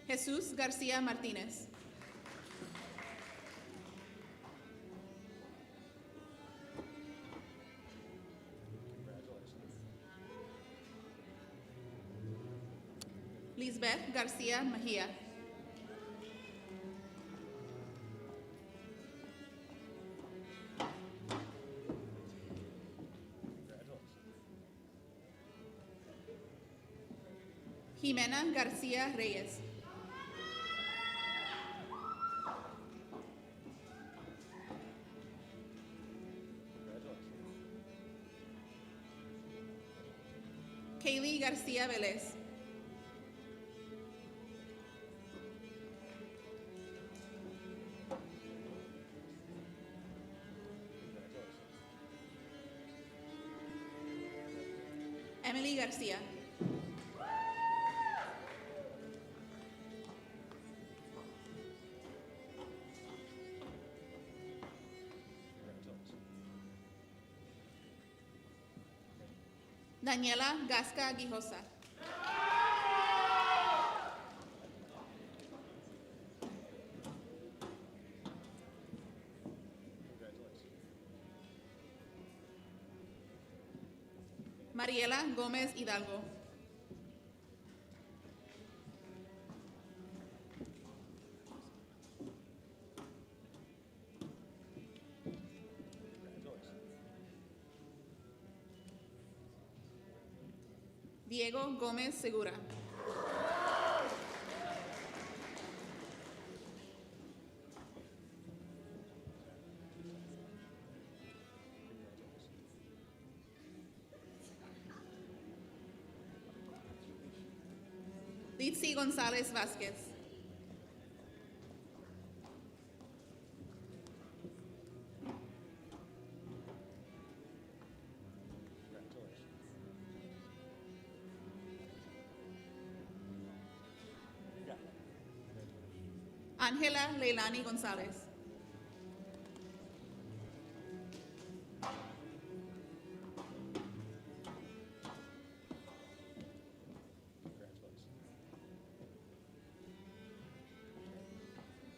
Jesús García Martínez. Lisbeth García Mejía. Jimena García Reyes. Kaylee Garcia Velez. Emily Garcia. Daniela Gasca Guijosa. Mariela Gómez Hidalgo. Diego Gómez Segura. Litzy González Vázquez. Ángela Leilani González.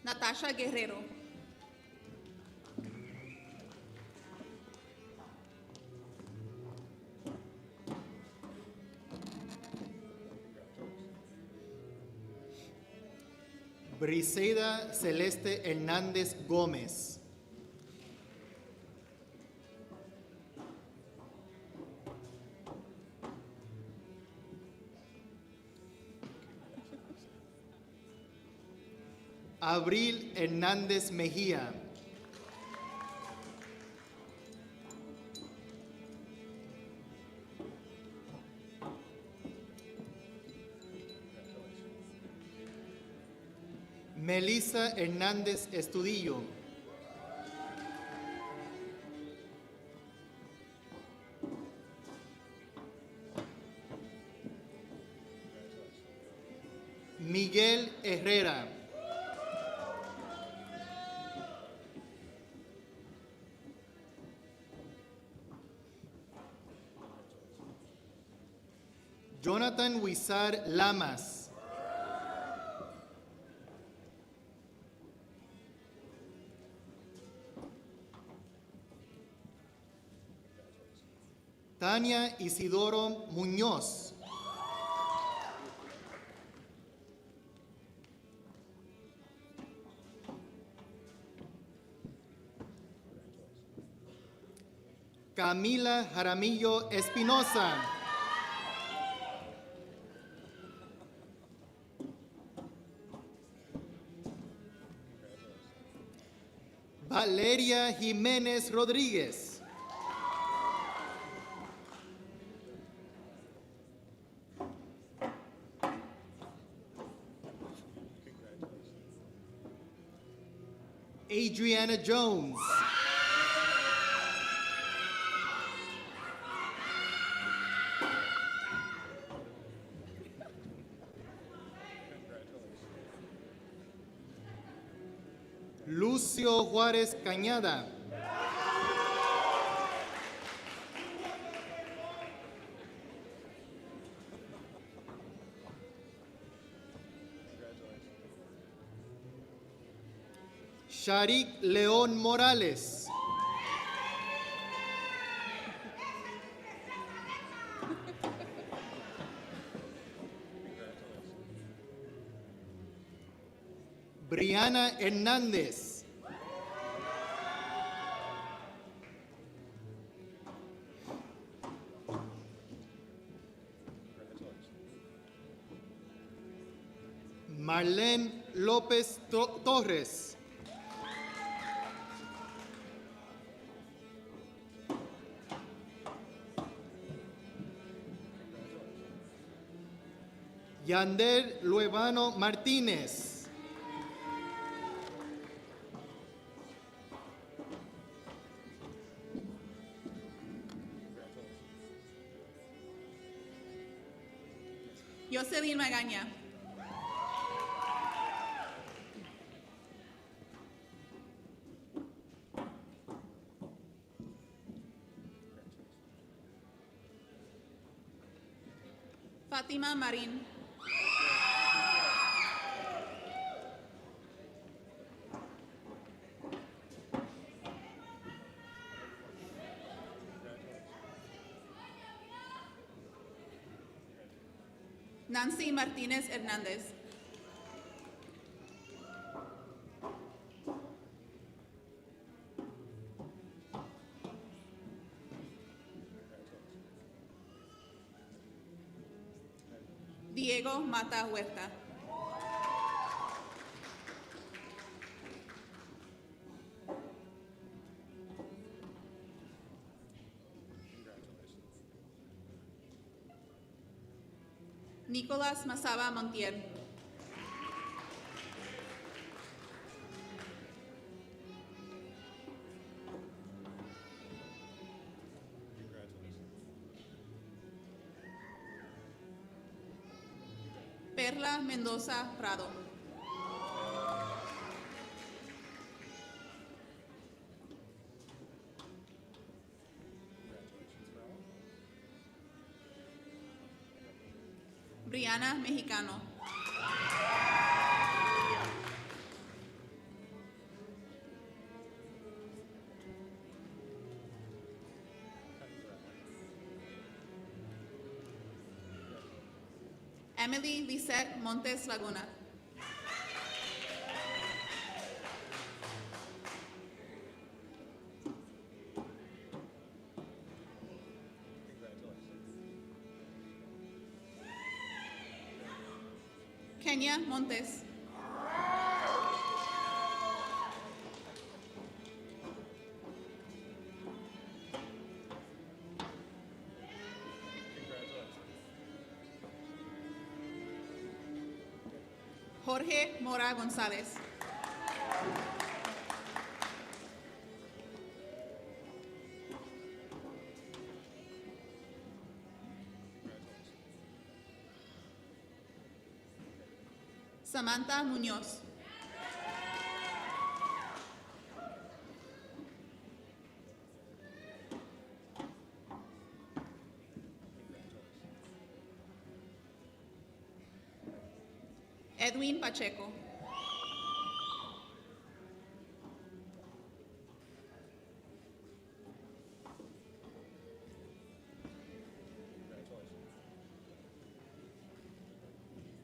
Natasha Guerrero. Briseida Celeste Hernández Gómez. Abril Hernández Mejía. Melissa Hernández Estudillo. Miguel Herrera. Jonathan Huizar Lamas. Tania Isidoro Muñoz. Camila Jaramillo Espinosa. Valeria Jiménez Rodríguez. Adriana Jones. Lucio Juárez Cañada. Sharik León Morales. Briana Hernández. Marlene López Torres. Yander Luevano Martínez. Jocelyn Magaña. Fátima Marín. Nancy Martínez Hernández. Diego Mata Huerta. Nicolás Masaba Montiel. Perla Mendoza Prado. Brianna Mexicano. Emily Lisette Montes Laguna. Kenya Montes. Jorge Mora González. Samantha Muñoz. Edwin Pacheco.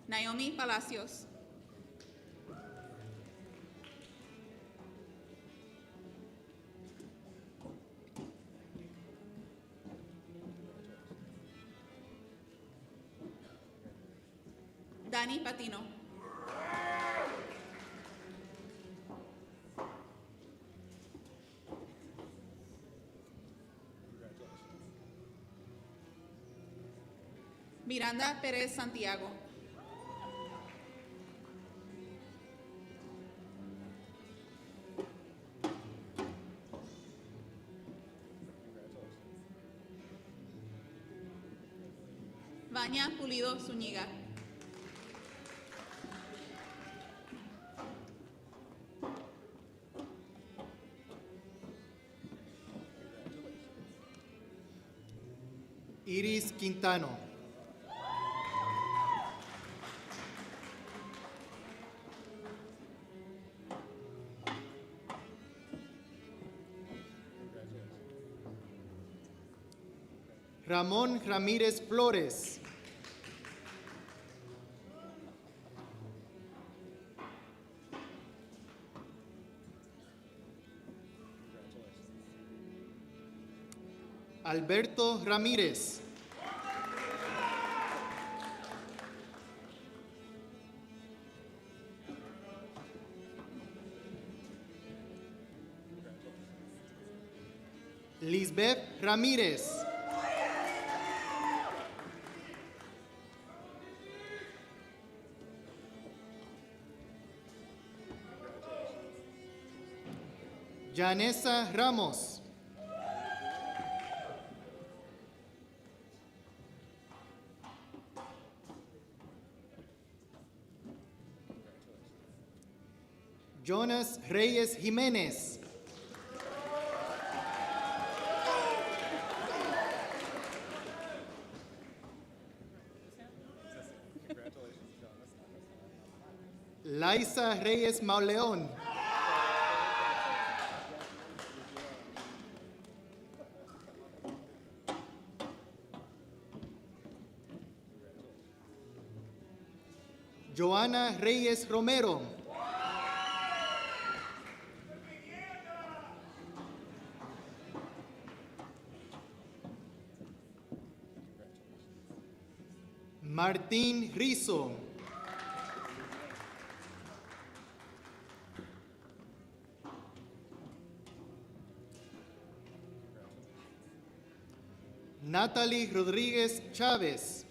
Naomi Palacios. Dani Patino. Miranda Pérez Santiago. Vania Pulido Zúñiga. Iris Quintano. Ramón Ramírez Flores. Alberto Ramírez. Lisbeth Ramírez. Janessa Ramos. Jonas Reyes Jiménez. Laisa Reyes Mauleón. Joana Reyes Romero. Martín Rizo. Natalie Rodríguez Chávez.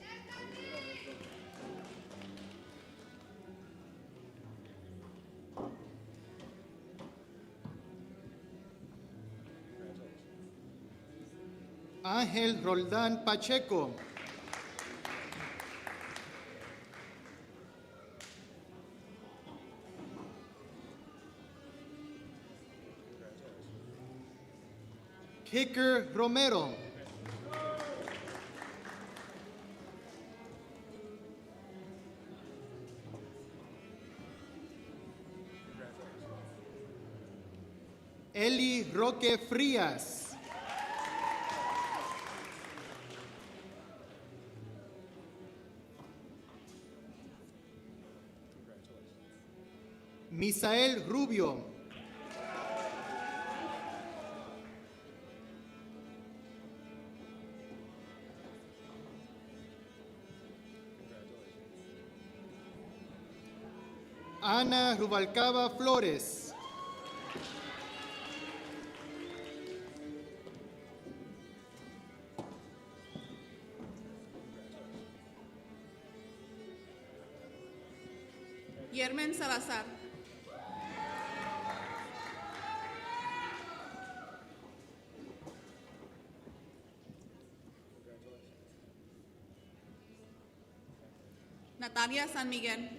Ángel Roldán Pacheco. Kicker Romero. Eli Roque Frías. Misael Rubio. Ana Rubalcaba Flores. Yermen Salazar. Natalia San Miguel.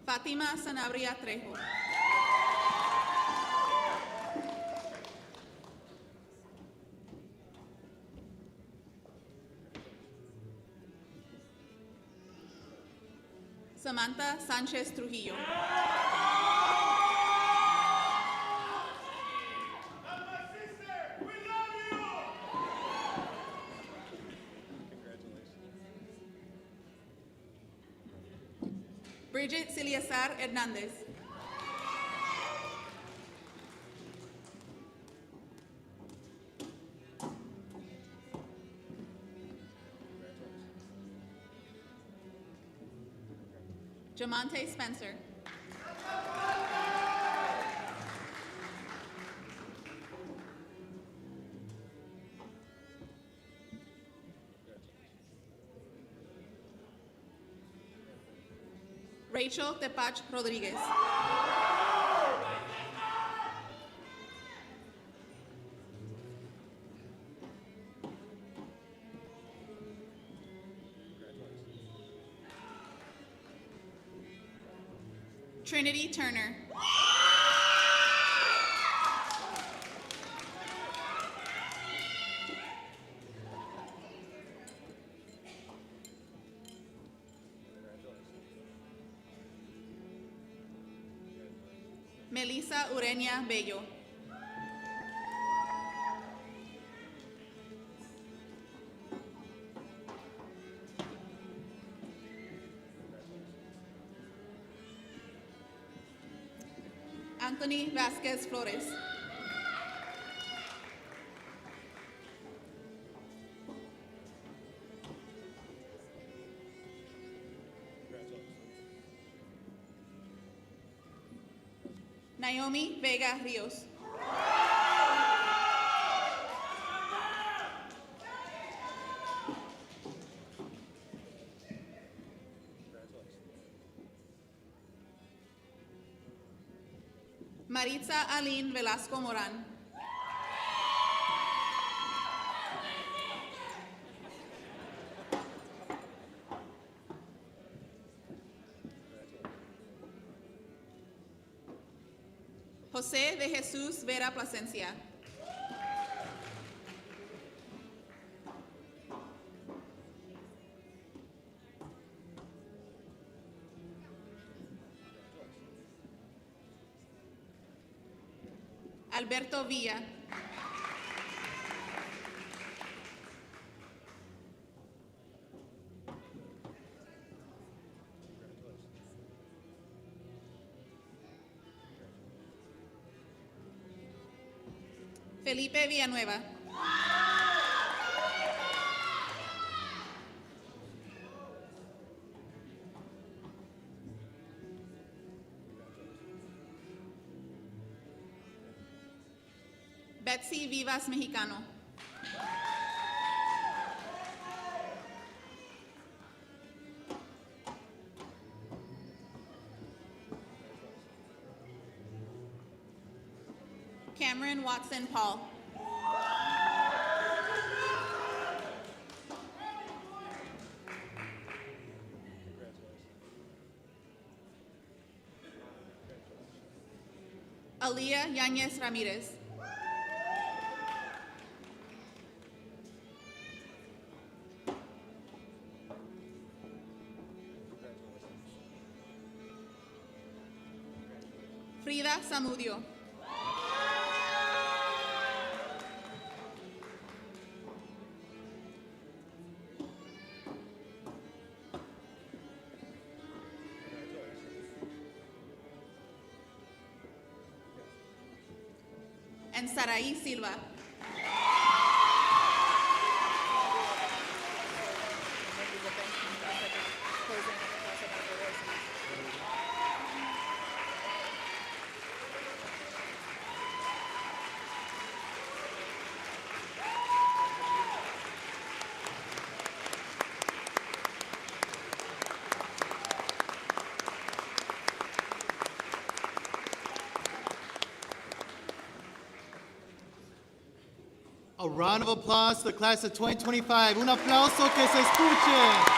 Fátima Sanabria Trejo. Samantha Sánchez Trujillo. Bridget Ciliazar Hernández. Jamonte Spencer. Rachel Tepach Rodriguez. Trinity Turner. Melissa Ureña Bello. Anthony Vasquez Flores. Naomi Vega Rios. Maritza Aline Velasco Moran. José de Jesús Vera Plasencia. Alberto Villa. Felipe Villanueva. Betsy Vivas Mexicano. Cameron Watson Paul. Aaliyah Yanez Ramirez. Frida Zamudio. And Saraí Silva. A round of applause to the class of 2025. Un aplauso que se escuche.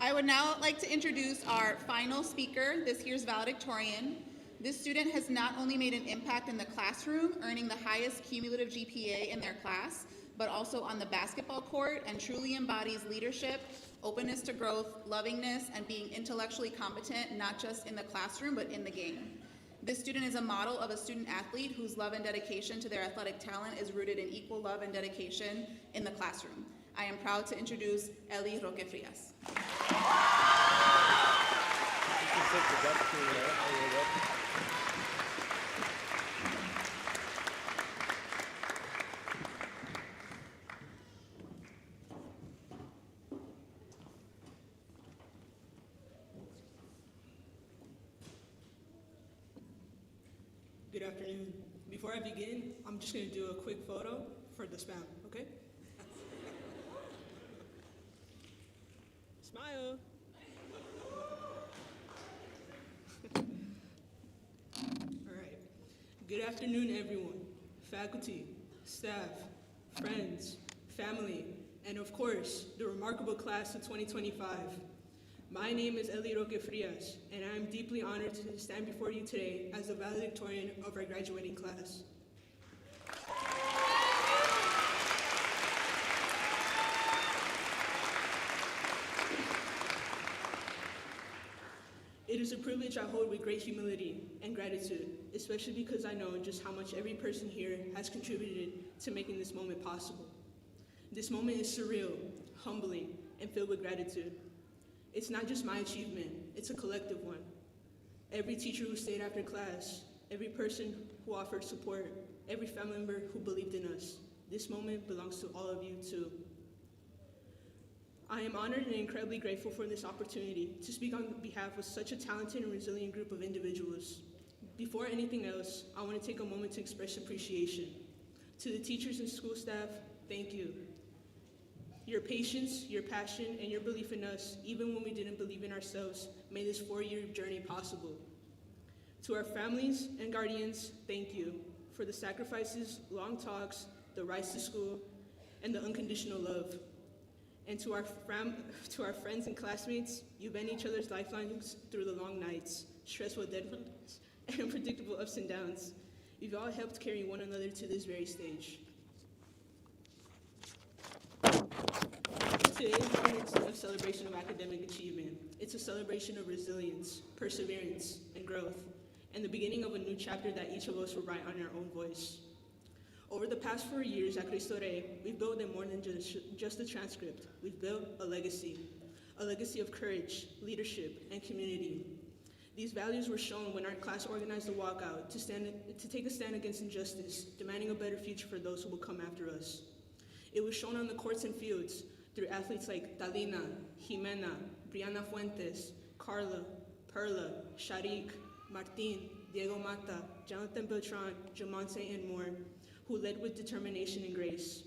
I would now like to introduce our final speaker, this year's valedictorian. This student has not only made an impact in the classroom, earning the highest cumulative GPA in their class, but also on the basketball court, and truly embodies leadership, openness to growth, lovingness, and being intellectually competent, not just in the classroom, but in the game. This student is a model of a student athlete whose love and dedication to their athletic talent is rooted in equal love and dedication in the classroom. I am proud to introduce Eli Roque Frias. Good afternoon. Before I begin, I'm just going to do a quick photo for the spam, okay? Smile. All right. Good afternoon, everyone. Faculty, staff, friends, family, and of course, the remarkable class of 2025. My name is Eli Roque Frias, and I am deeply honored to stand before you today as the valedictorian of our graduating class. It is a privilege I hold with great humility and gratitude, especially because I know just how much every person here has contributed to making this moment possible. This moment is surreal, humbling, and filled with gratitude. It's not just my achievement, it's a collective one. Every teacher who stayed after class, every person who offered support, every family member who believed in us. This moment belongs to all of you too. I am honored and incredibly grateful for this opportunity to speak on behalf of such a talented and resilient group of individuals. Before anything else, I want to take a moment to express appreciation. To the teachers and school staff, thank you. Your patience, your passion, and your belief in us, even when we didn't believe in ourselves, made this 4-year journey possible. To our families and guardians, thank you for the sacrifices, long talks, the rides to school, and the unconditional love. And to our friends and classmates, you've been each other's lifelines through the long nights, stressful deadlines, and unpredictable ups and downs. You've all helped carry one another to this very stage. Today is not a celebration of academic achievement. It's a celebration of resilience, perseverance, and growth, and the beginning of a new chapter that each of us will write on our own voice. Over the past 4 years at Cristo, we've built more than just a transcript. We've built a legacy of courage, leadership, and community. These values were shown when our class organized a walkout to take a stand against injustice, demanding a better future for those who will come after us. It was shown on the courts and fields through athletes like Talina, Jimena, Brianna Fuentes, Carla, Perla, Sharik, Martin, Diego Mata, Jonathan Beltran, Jamonte, and more, who led with determination and grace.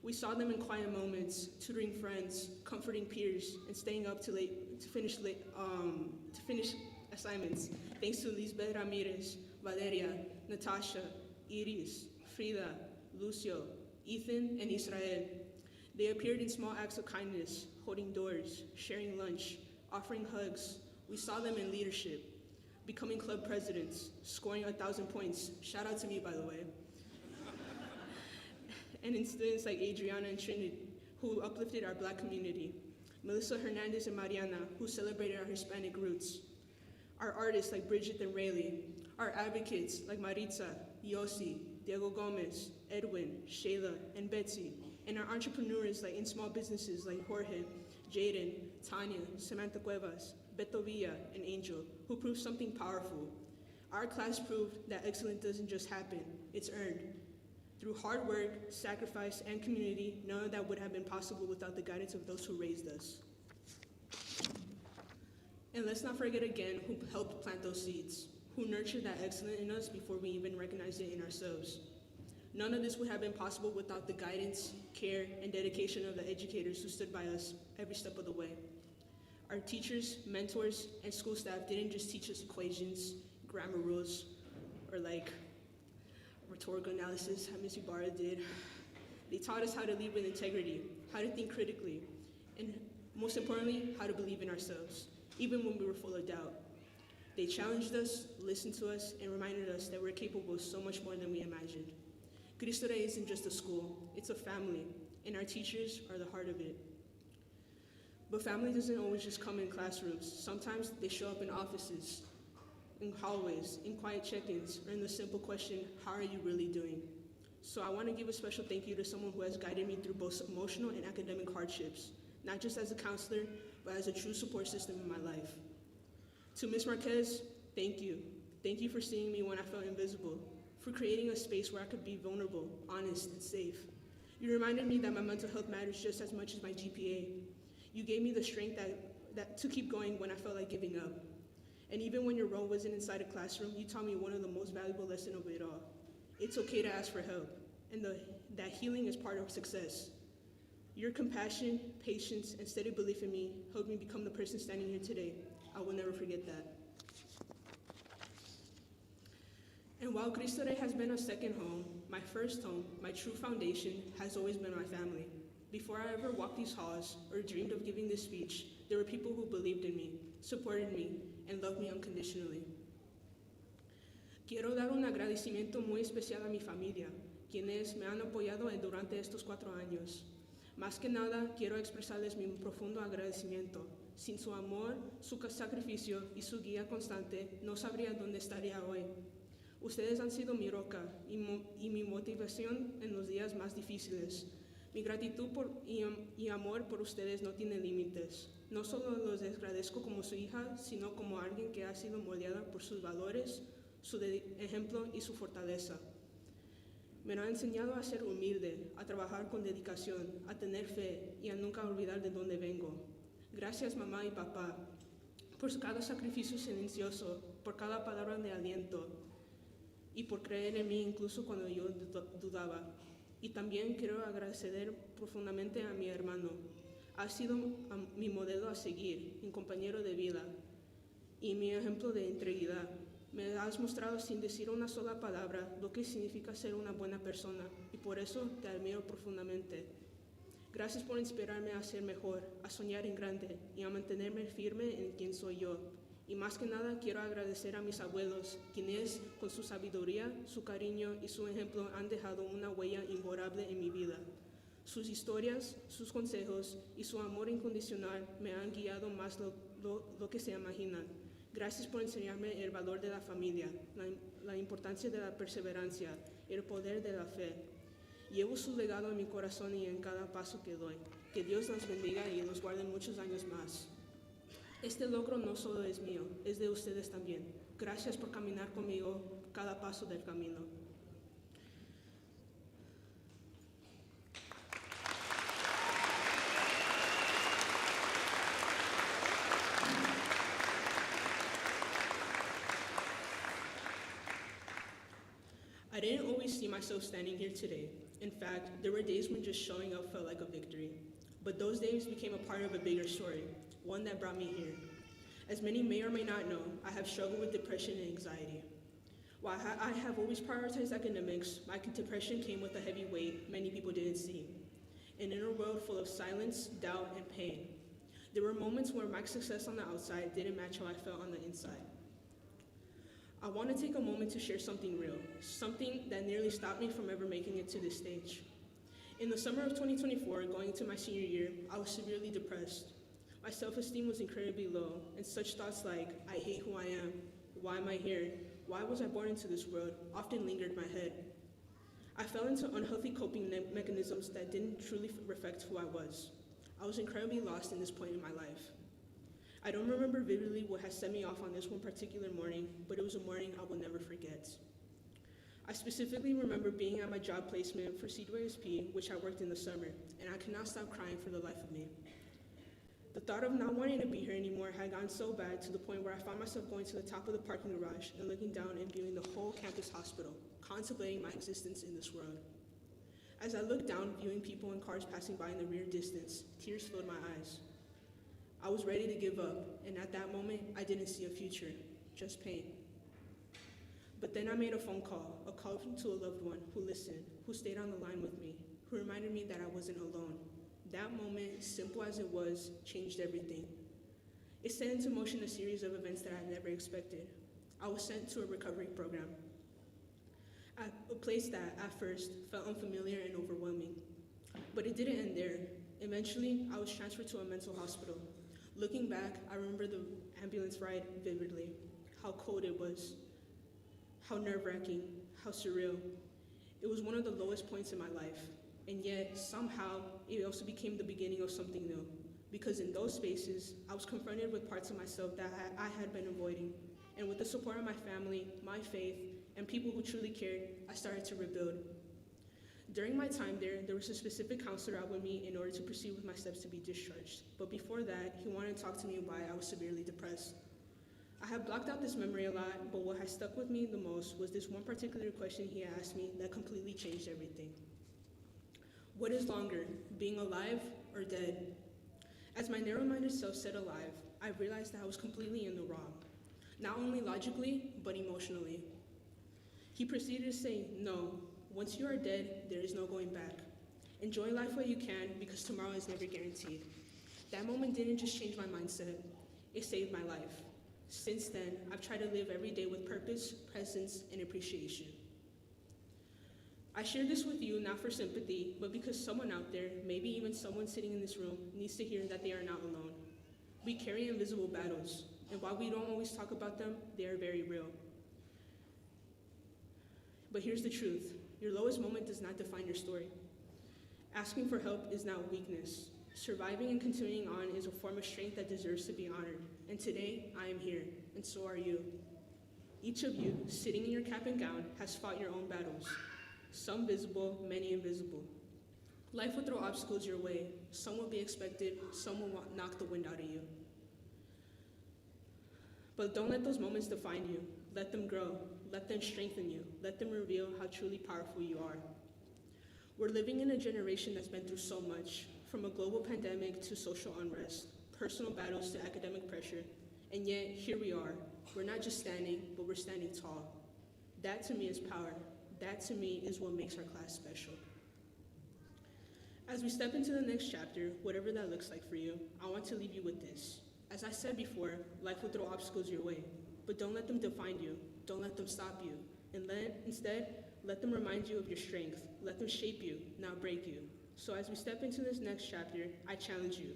We saw them in quiet moments, tutoring friends, comforting peers, and staying up to finish assignments, thanks to Lisbeth Ramirez, Valeria, Natasha, Iris, Frida, Lucio, Ethan, and Israel. They appeared in small acts of kindness, holding doors, sharing lunch, offering hugs. We saw them in leadership, becoming club presidents, scoring 1,000 points. Shout out to me, by the way. And in students like Adriana and Trinity, who uplifted our Black community. Melissa Hernandez and Mariana, who celebrated our Hispanic roots. Our artists like Bridget and Rayleigh. Our advocates like Maritza, Yossi, Diego Gomez, Edwin, Shayla, and Betsy. And our entrepreneurs in small businesses like Jorge, Jaden, Tanya, Samantha Cuevas, Beto Villa, and Angel, who proved something powerful. Our class proved that excellence doesn't just happen, it's earned. Through hard work, sacrifice, and community, none of that would have been possible without the guidance of those who raised us. And let's not forget again who helped plant those seeds, who nurtured that excellence in us before we even recognized it in ourselves. None of this would have been possible without the guidance, care, and dedication of the educators who stood by us every step of the way. Our teachers, mentors, and school staff didn't just teach us equations, grammar rules, or rhetorical analysis, how Ms. Ibarra did. They taught us how to lead with integrity, how to think critically, and most importantly, how to believe in ourselves, even when we were full of doubt. They challenged us, listened to us, and reminded us that we're capable of so much more than we imagined. Cristo Rey isn't just a school, it's a family, and our teachers are the heart of it. But family doesn't always just come in classrooms. Sometimes they show up in offices, in hallways, in quiet check-ins, or in the simple question, how are you really doing? So I want to give a special thank you to someone who has guided me through both emotional and academic hardships, not just as a counselor, but as a true support system in my life. To Ms. Marquez, thank you. Thank you for seeing me when I felt invisible, for creating a space where I could be vulnerable, honest, and safe. You reminded me that my mental health matters just as much as my GPA. You gave me the strength to keep going when I felt like giving up. And even when your role wasn't inside a classroom, you taught me one of the most valuable lessons of it all. It's okay to ask for help, and that healing is part of success. Your compassion, patience, and steady belief in me helped me become the person standing here today. I will never forget that. And while Cristo Rey has been a second home, my first home, my true foundation, has always been my family. Before I ever walked these halls or dreamed of giving this speech, there were people who believed in me, supported me, and loved me unconditionally. Quiero dar un agradecimiento muy especial a mi familia, quienes me han apoyado durante estos 4 años. Más que nada, quiero expresarles mi profundo agradecimiento. Sin su amor, su sacrificio y su guía constante, no sabría dónde estaría hoy. Ustedes han sido mi roca y mi motivación en los días más difíciles. Mi gratitud y amor por ustedes no tiene límites. No solo los agradezco como su hija, sino como alguien que ha sido moldeada por sus valores, su ejemplo y su fortaleza. Me ha enseñado a ser humilde, a trabajar con dedicación, a tener fe y a nunca olvidar de dónde vengo. Gracias, mamá y papá, por cada sacrificio silencioso, por cada palabra de aliento y por creer en mí incluso cuando yo dudaba. Y también quiero agradecer profundamente a mi hermano. Ha sido mi modelo a seguir, mi compañero de vida y mi ejemplo de integridad. Me has mostrado sin decir una sola palabra lo que significa ser una buena persona y por eso te admiro profundamente. Gracias por inspirarme a ser mejor, a soñar en grande y a mantenerme firme en quien soy yo. Y más que nada quiero agradecer a mis abuelos, quienes con su sabiduría, su cariño y su ejemplo han dejado una huella imborrable en mi vida. Sus historias, sus consejos y su amor incondicional me han guiado más lo que se imaginan. Gracias por enseñarme el valor de la familia, la importancia de la perseverancia, el poder de la fe. Llevo su legado en mi corazón y en cada paso que doy. Que Dios los bendiga y los guarde muchos años más. Este logro no solo es mío, es de ustedes también. Gracias por caminar conmigo cada paso del camino. I didn't always see myself standing here today. In fact, there were days when just showing up felt like a victory. But those days became a part of a bigger story, one that brought me here. As many may or may not know, I have struggled with depression and anxiety. While I have always prioritized academics, my depression came with a heavy weight many people didn't see. An inner world full of silence, doubt, and pain. There were moments where my success on the outside didn't match how I felt on the inside. I want to take a moment to share something real, something that nearly stopped me from ever making it to this stage. In the summer of 2024, going into my senior year, I was severely depressed. My self-esteem was incredibly low, and such thoughts like, I hate who I am, why am I here, why was I born into this world, often lingered in my head. I fell into unhealthy coping mechanisms that didn't truly reflect who I was. I was incredibly lost in this point in my life. I don't remember vividly what had set me off on this one particular morning, but it was a morning I will never forget. I specifically remember being at my job placement for CWSP, which I worked in the summer, and I could not stop crying for the life of me. The thought of not wanting to be here anymore had gotten so bad to the point where I found myself going to the top of the parking garage and looking down and viewing the whole campus hospital, contemplating my existence in this world. As I looked down, viewing people and cars passing by in the rear distance, tears filled my eyes. I was ready to give up, and at that moment, I didn't see a future, just pain. But then I made a phone call to a loved one who listened, who stayed on the line with me, who reminded me that I wasn't alone. That moment, simple as it was, changed everything. It set into motion a series of events that I had never expected. I was sent to a recovery program, a place that, at first, felt unfamiliar and overwhelming. But it didn't end there. Eventually, I was transferred to a mental hospital. Looking back, I remember the ambulance ride vividly, how cold it was, how nerve-wracking, how surreal. It was one of the lowest points in my life, and yet, somehow, it also became the beginning of something new, because in those spaces, I was confronted with parts of myself that I had been avoiding, and with the support of my family, my faith, and people who truly cared, I started to rebuild. During my time there was a specific counselor I would meet in order to proceed with my steps to be discharged. But before that, he wanted to talk to me why I was severely depressed. I have blocked out this memory a lot, but what has stuck with me the most was this one particular question he asked me that completely changed everything. What is longer, being alive or dead? As my narrow-minded self said alive, I realized that I was completely in the wrong, not only logically, but emotionally. He proceeded to say, no, once you are dead, there is no going back. Enjoy life while you can, because tomorrow is never guaranteed. That moment didn't just change my mindset, it saved my life. Since then, I've tried to live every day with purpose, presence, and appreciation. I share this with you not for sympathy, but because someone out there, maybe even someone sitting in this room, needs to hear that they are not alone. We carry invisible battles, and while we don't always talk about them, they are very real. But here's the truth. Your lowest moment does not define your story. Asking for help is not weakness. Surviving and continuing on is a form of strength that deserves to be honored. And today, I am here, and so are you. Each of you, sitting in your cap and gown, has fought your own battles. Some visible, many invisible. Life will throw obstacles your way. Some will be expected, some will knock the wind out of you. But don't let those moments define you. Let them grow. Let them strengthen you. Let them reveal how truly powerful you are. We're living in a generation that's been through so much, from a global pandemic to social unrest, personal battles to academic pressure, and yet here we are. We're not just standing, but we're standing tall. That to me is power. That to me is what makes our class special. As we step into the next chapter, whatever that looks like for you, I want to leave you with this. As I said before, life will throw obstacles your way, but don't let them define you. Don't let them stop you. And instead, let them remind you of your strength. Let them shape you, not break you. So as we step into this next chapter, I challenge you.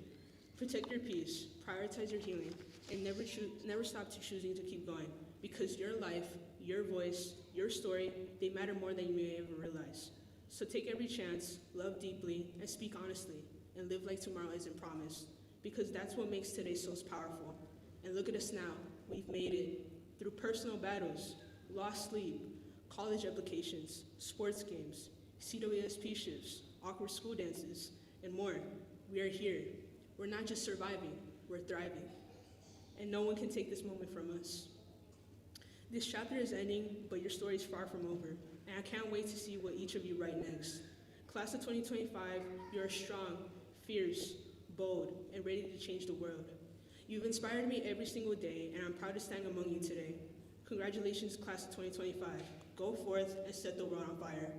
Protect your peace, prioritize your healing, and never stop choosing to keep going, because your life, your voice, your story, they matter more than you may ever realize. So take every chance, love deeply, and speak honestly, and live like tomorrow isn't promised, because that's what makes today so powerful. And look at us now. We've made it through personal battles, lost sleep, college applications, sports games, CWSP shifts, awkward school dances, and more. We are here. We're not just surviving, we're thriving. And no one can take this moment from us. This chapter is ending, but your story is far from over, and I can't wait to see what each of you write next. Class of 2025, you're strong, fierce, bold, and ready to change the world. You've inspired me every single day, and I'm proud to stand among you today. Congratulations, class of 2025. Go forth and set the world on fire.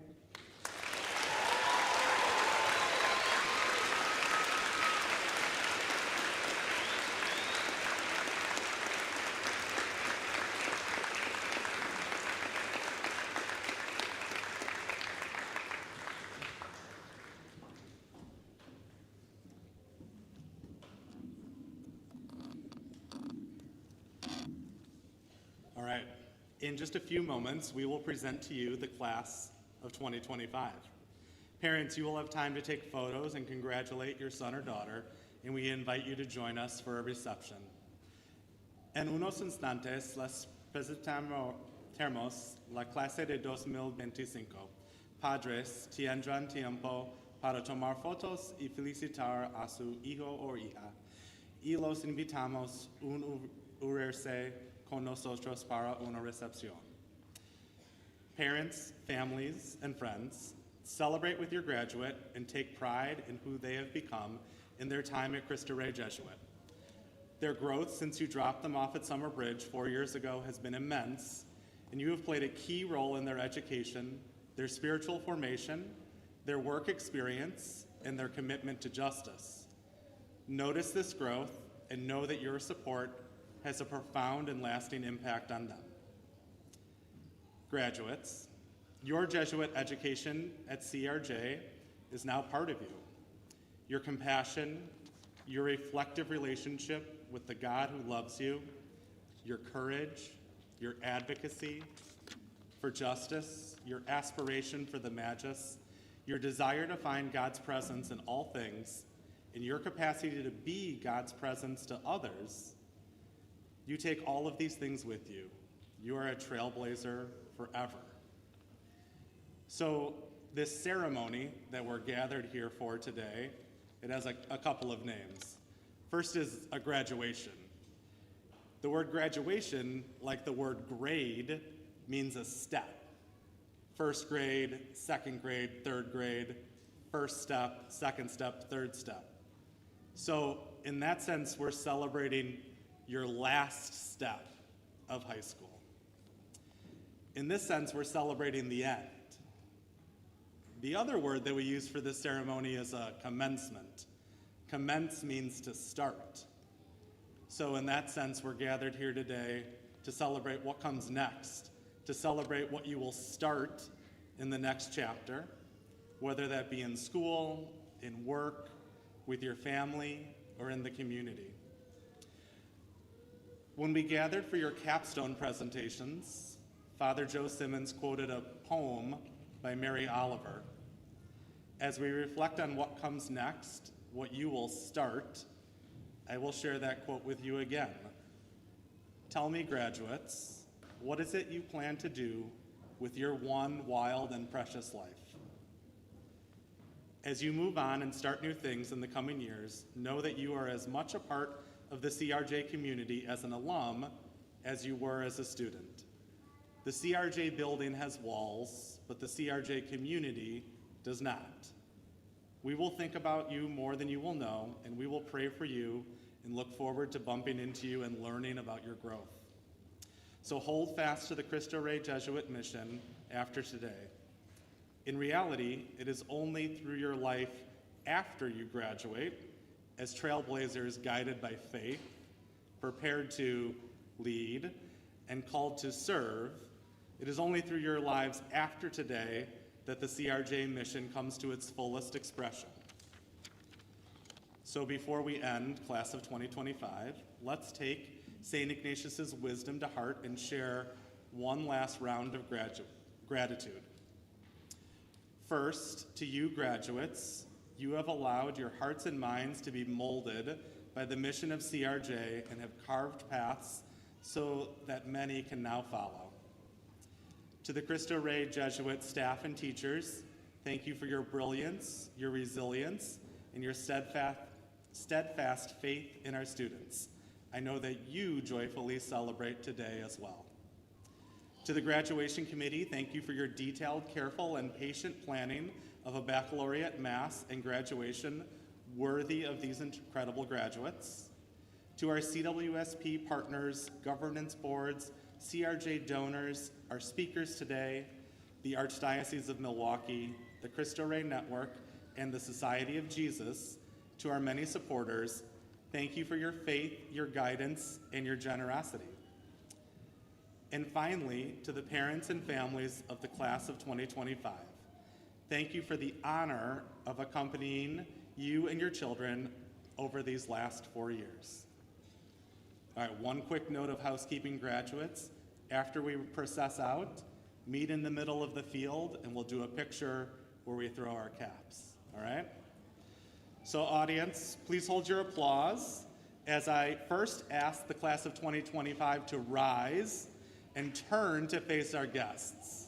All right, in just a few moments, we will present to you the class of 2025. Parents, you will have time to take photos and congratulate your son or daughter, and we invite you to join us for a reception. En unos instantes, les presentamos la clase de 2025. Padres, tendrán tiempo para tomar fotos y felicitar a su hijo o hija, y los invitamos a unirse con nosotros para una recepción. Parents, families, and friends, celebrate with your graduate and take pride in who they have become in their time at Cristo Rey Jesuit. Their growth since you dropped them off at Summer Bridge 4 years ago has been immense, and you have played a key role in their education, their spiritual formation, their work experience, and their commitment to justice. Notice this growth and know that your support has a profound and lasting impact on them. Graduates, your Jesuit education at CRJ is now part of you. Your compassion, your reflective relationship with the God who loves you, your courage, your advocacy for justice, your aspiration for the Magus, your desire to find God's presence in all things, and your capacity to be God's presence to others. You take all of these things with you. You are a trailblazer forever. So this ceremony that we're gathered here for today, it has a couple of names. First is a graduation. The word graduation, like the word grade, means a step. First grade, second grade, third grade, first step, second step, third step. So in that sense, we're celebrating your last step of high school. In this sense, we're celebrating the end. The other word that we use for this ceremony is a commencement. Commence means to start. So in that sense, we're gathered here today to celebrate what comes next, to celebrate what you will start in the next chapter, whether that be in school, in work, with your family, or in the community. When we gathered for your capstone presentations, Father Joe Simmons quoted a poem by Mary Oliver. As we reflect on what comes next, what you will start, I will share that quote with you again. Tell me, graduates, what is it you plan to do with your one wild and precious life? As you move on and start new things in the coming years, know that you are as much a part of the CRJ community as an alum as you were as a student. The CRJ building has walls, but the CRJ community does not. We will think about you more than you will know, and we will pray for you and look forward to bumping into you and learning about your growth. So hold fast to the Cristo Rey Jesuit mission after today. In reality, it is only through your life after you graduate, as trailblazers guided by faith, prepared to lead, and called to serve, it is only through your lives after today that the CRJ mission comes to its fullest expression. So before we end class of 2025, let's take St. Ignatius's wisdom to heart and share one last round of gratitude. First, to you graduates, you have allowed your hearts and minds to be molded by the mission of CRJ and have carved paths so that many can now follow. To the Cristo Rey Jesuit staff and teachers, thank you for your brilliance, your resilience, and your steadfast faith in our students. I know that you joyfully celebrate today as well. To the graduation committee, thank you for your detailed, careful, and patient planning of a baccalaureate mass and graduation worthy of these incredible graduates. To our CWSP partners, governance boards, CRJ donors, our speakers today, the Archdiocese of Milwaukee, the Cristo Rey Network, and the Society of Jesus, to our many supporters, thank you for your faith, your guidance, and your generosity. And finally, to the parents and families of the class of 2025, thank you for the honor of accompanying you and your children over these last 4 years. All right, one quick note of housekeeping, graduates. After we process out, meet in the middle of the field and we'll do a picture where we throw our caps, all right? So audience, please hold your applause as I first ask the class of 2025 to rise and turn to face our guests.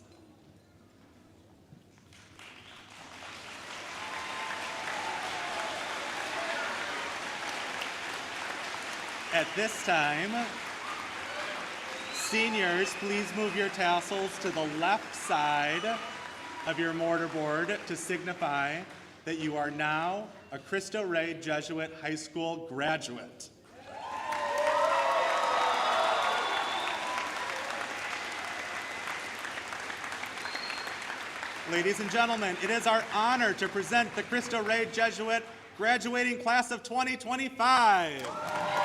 At this time, seniors, please move your tassels to the left side of your mortarboard to signify that you are now a Cristo Rey Jesuit High School graduate. Ladies and gentlemen, it is our honor to present the Cristo Rey Jesuit graduating class of 2025.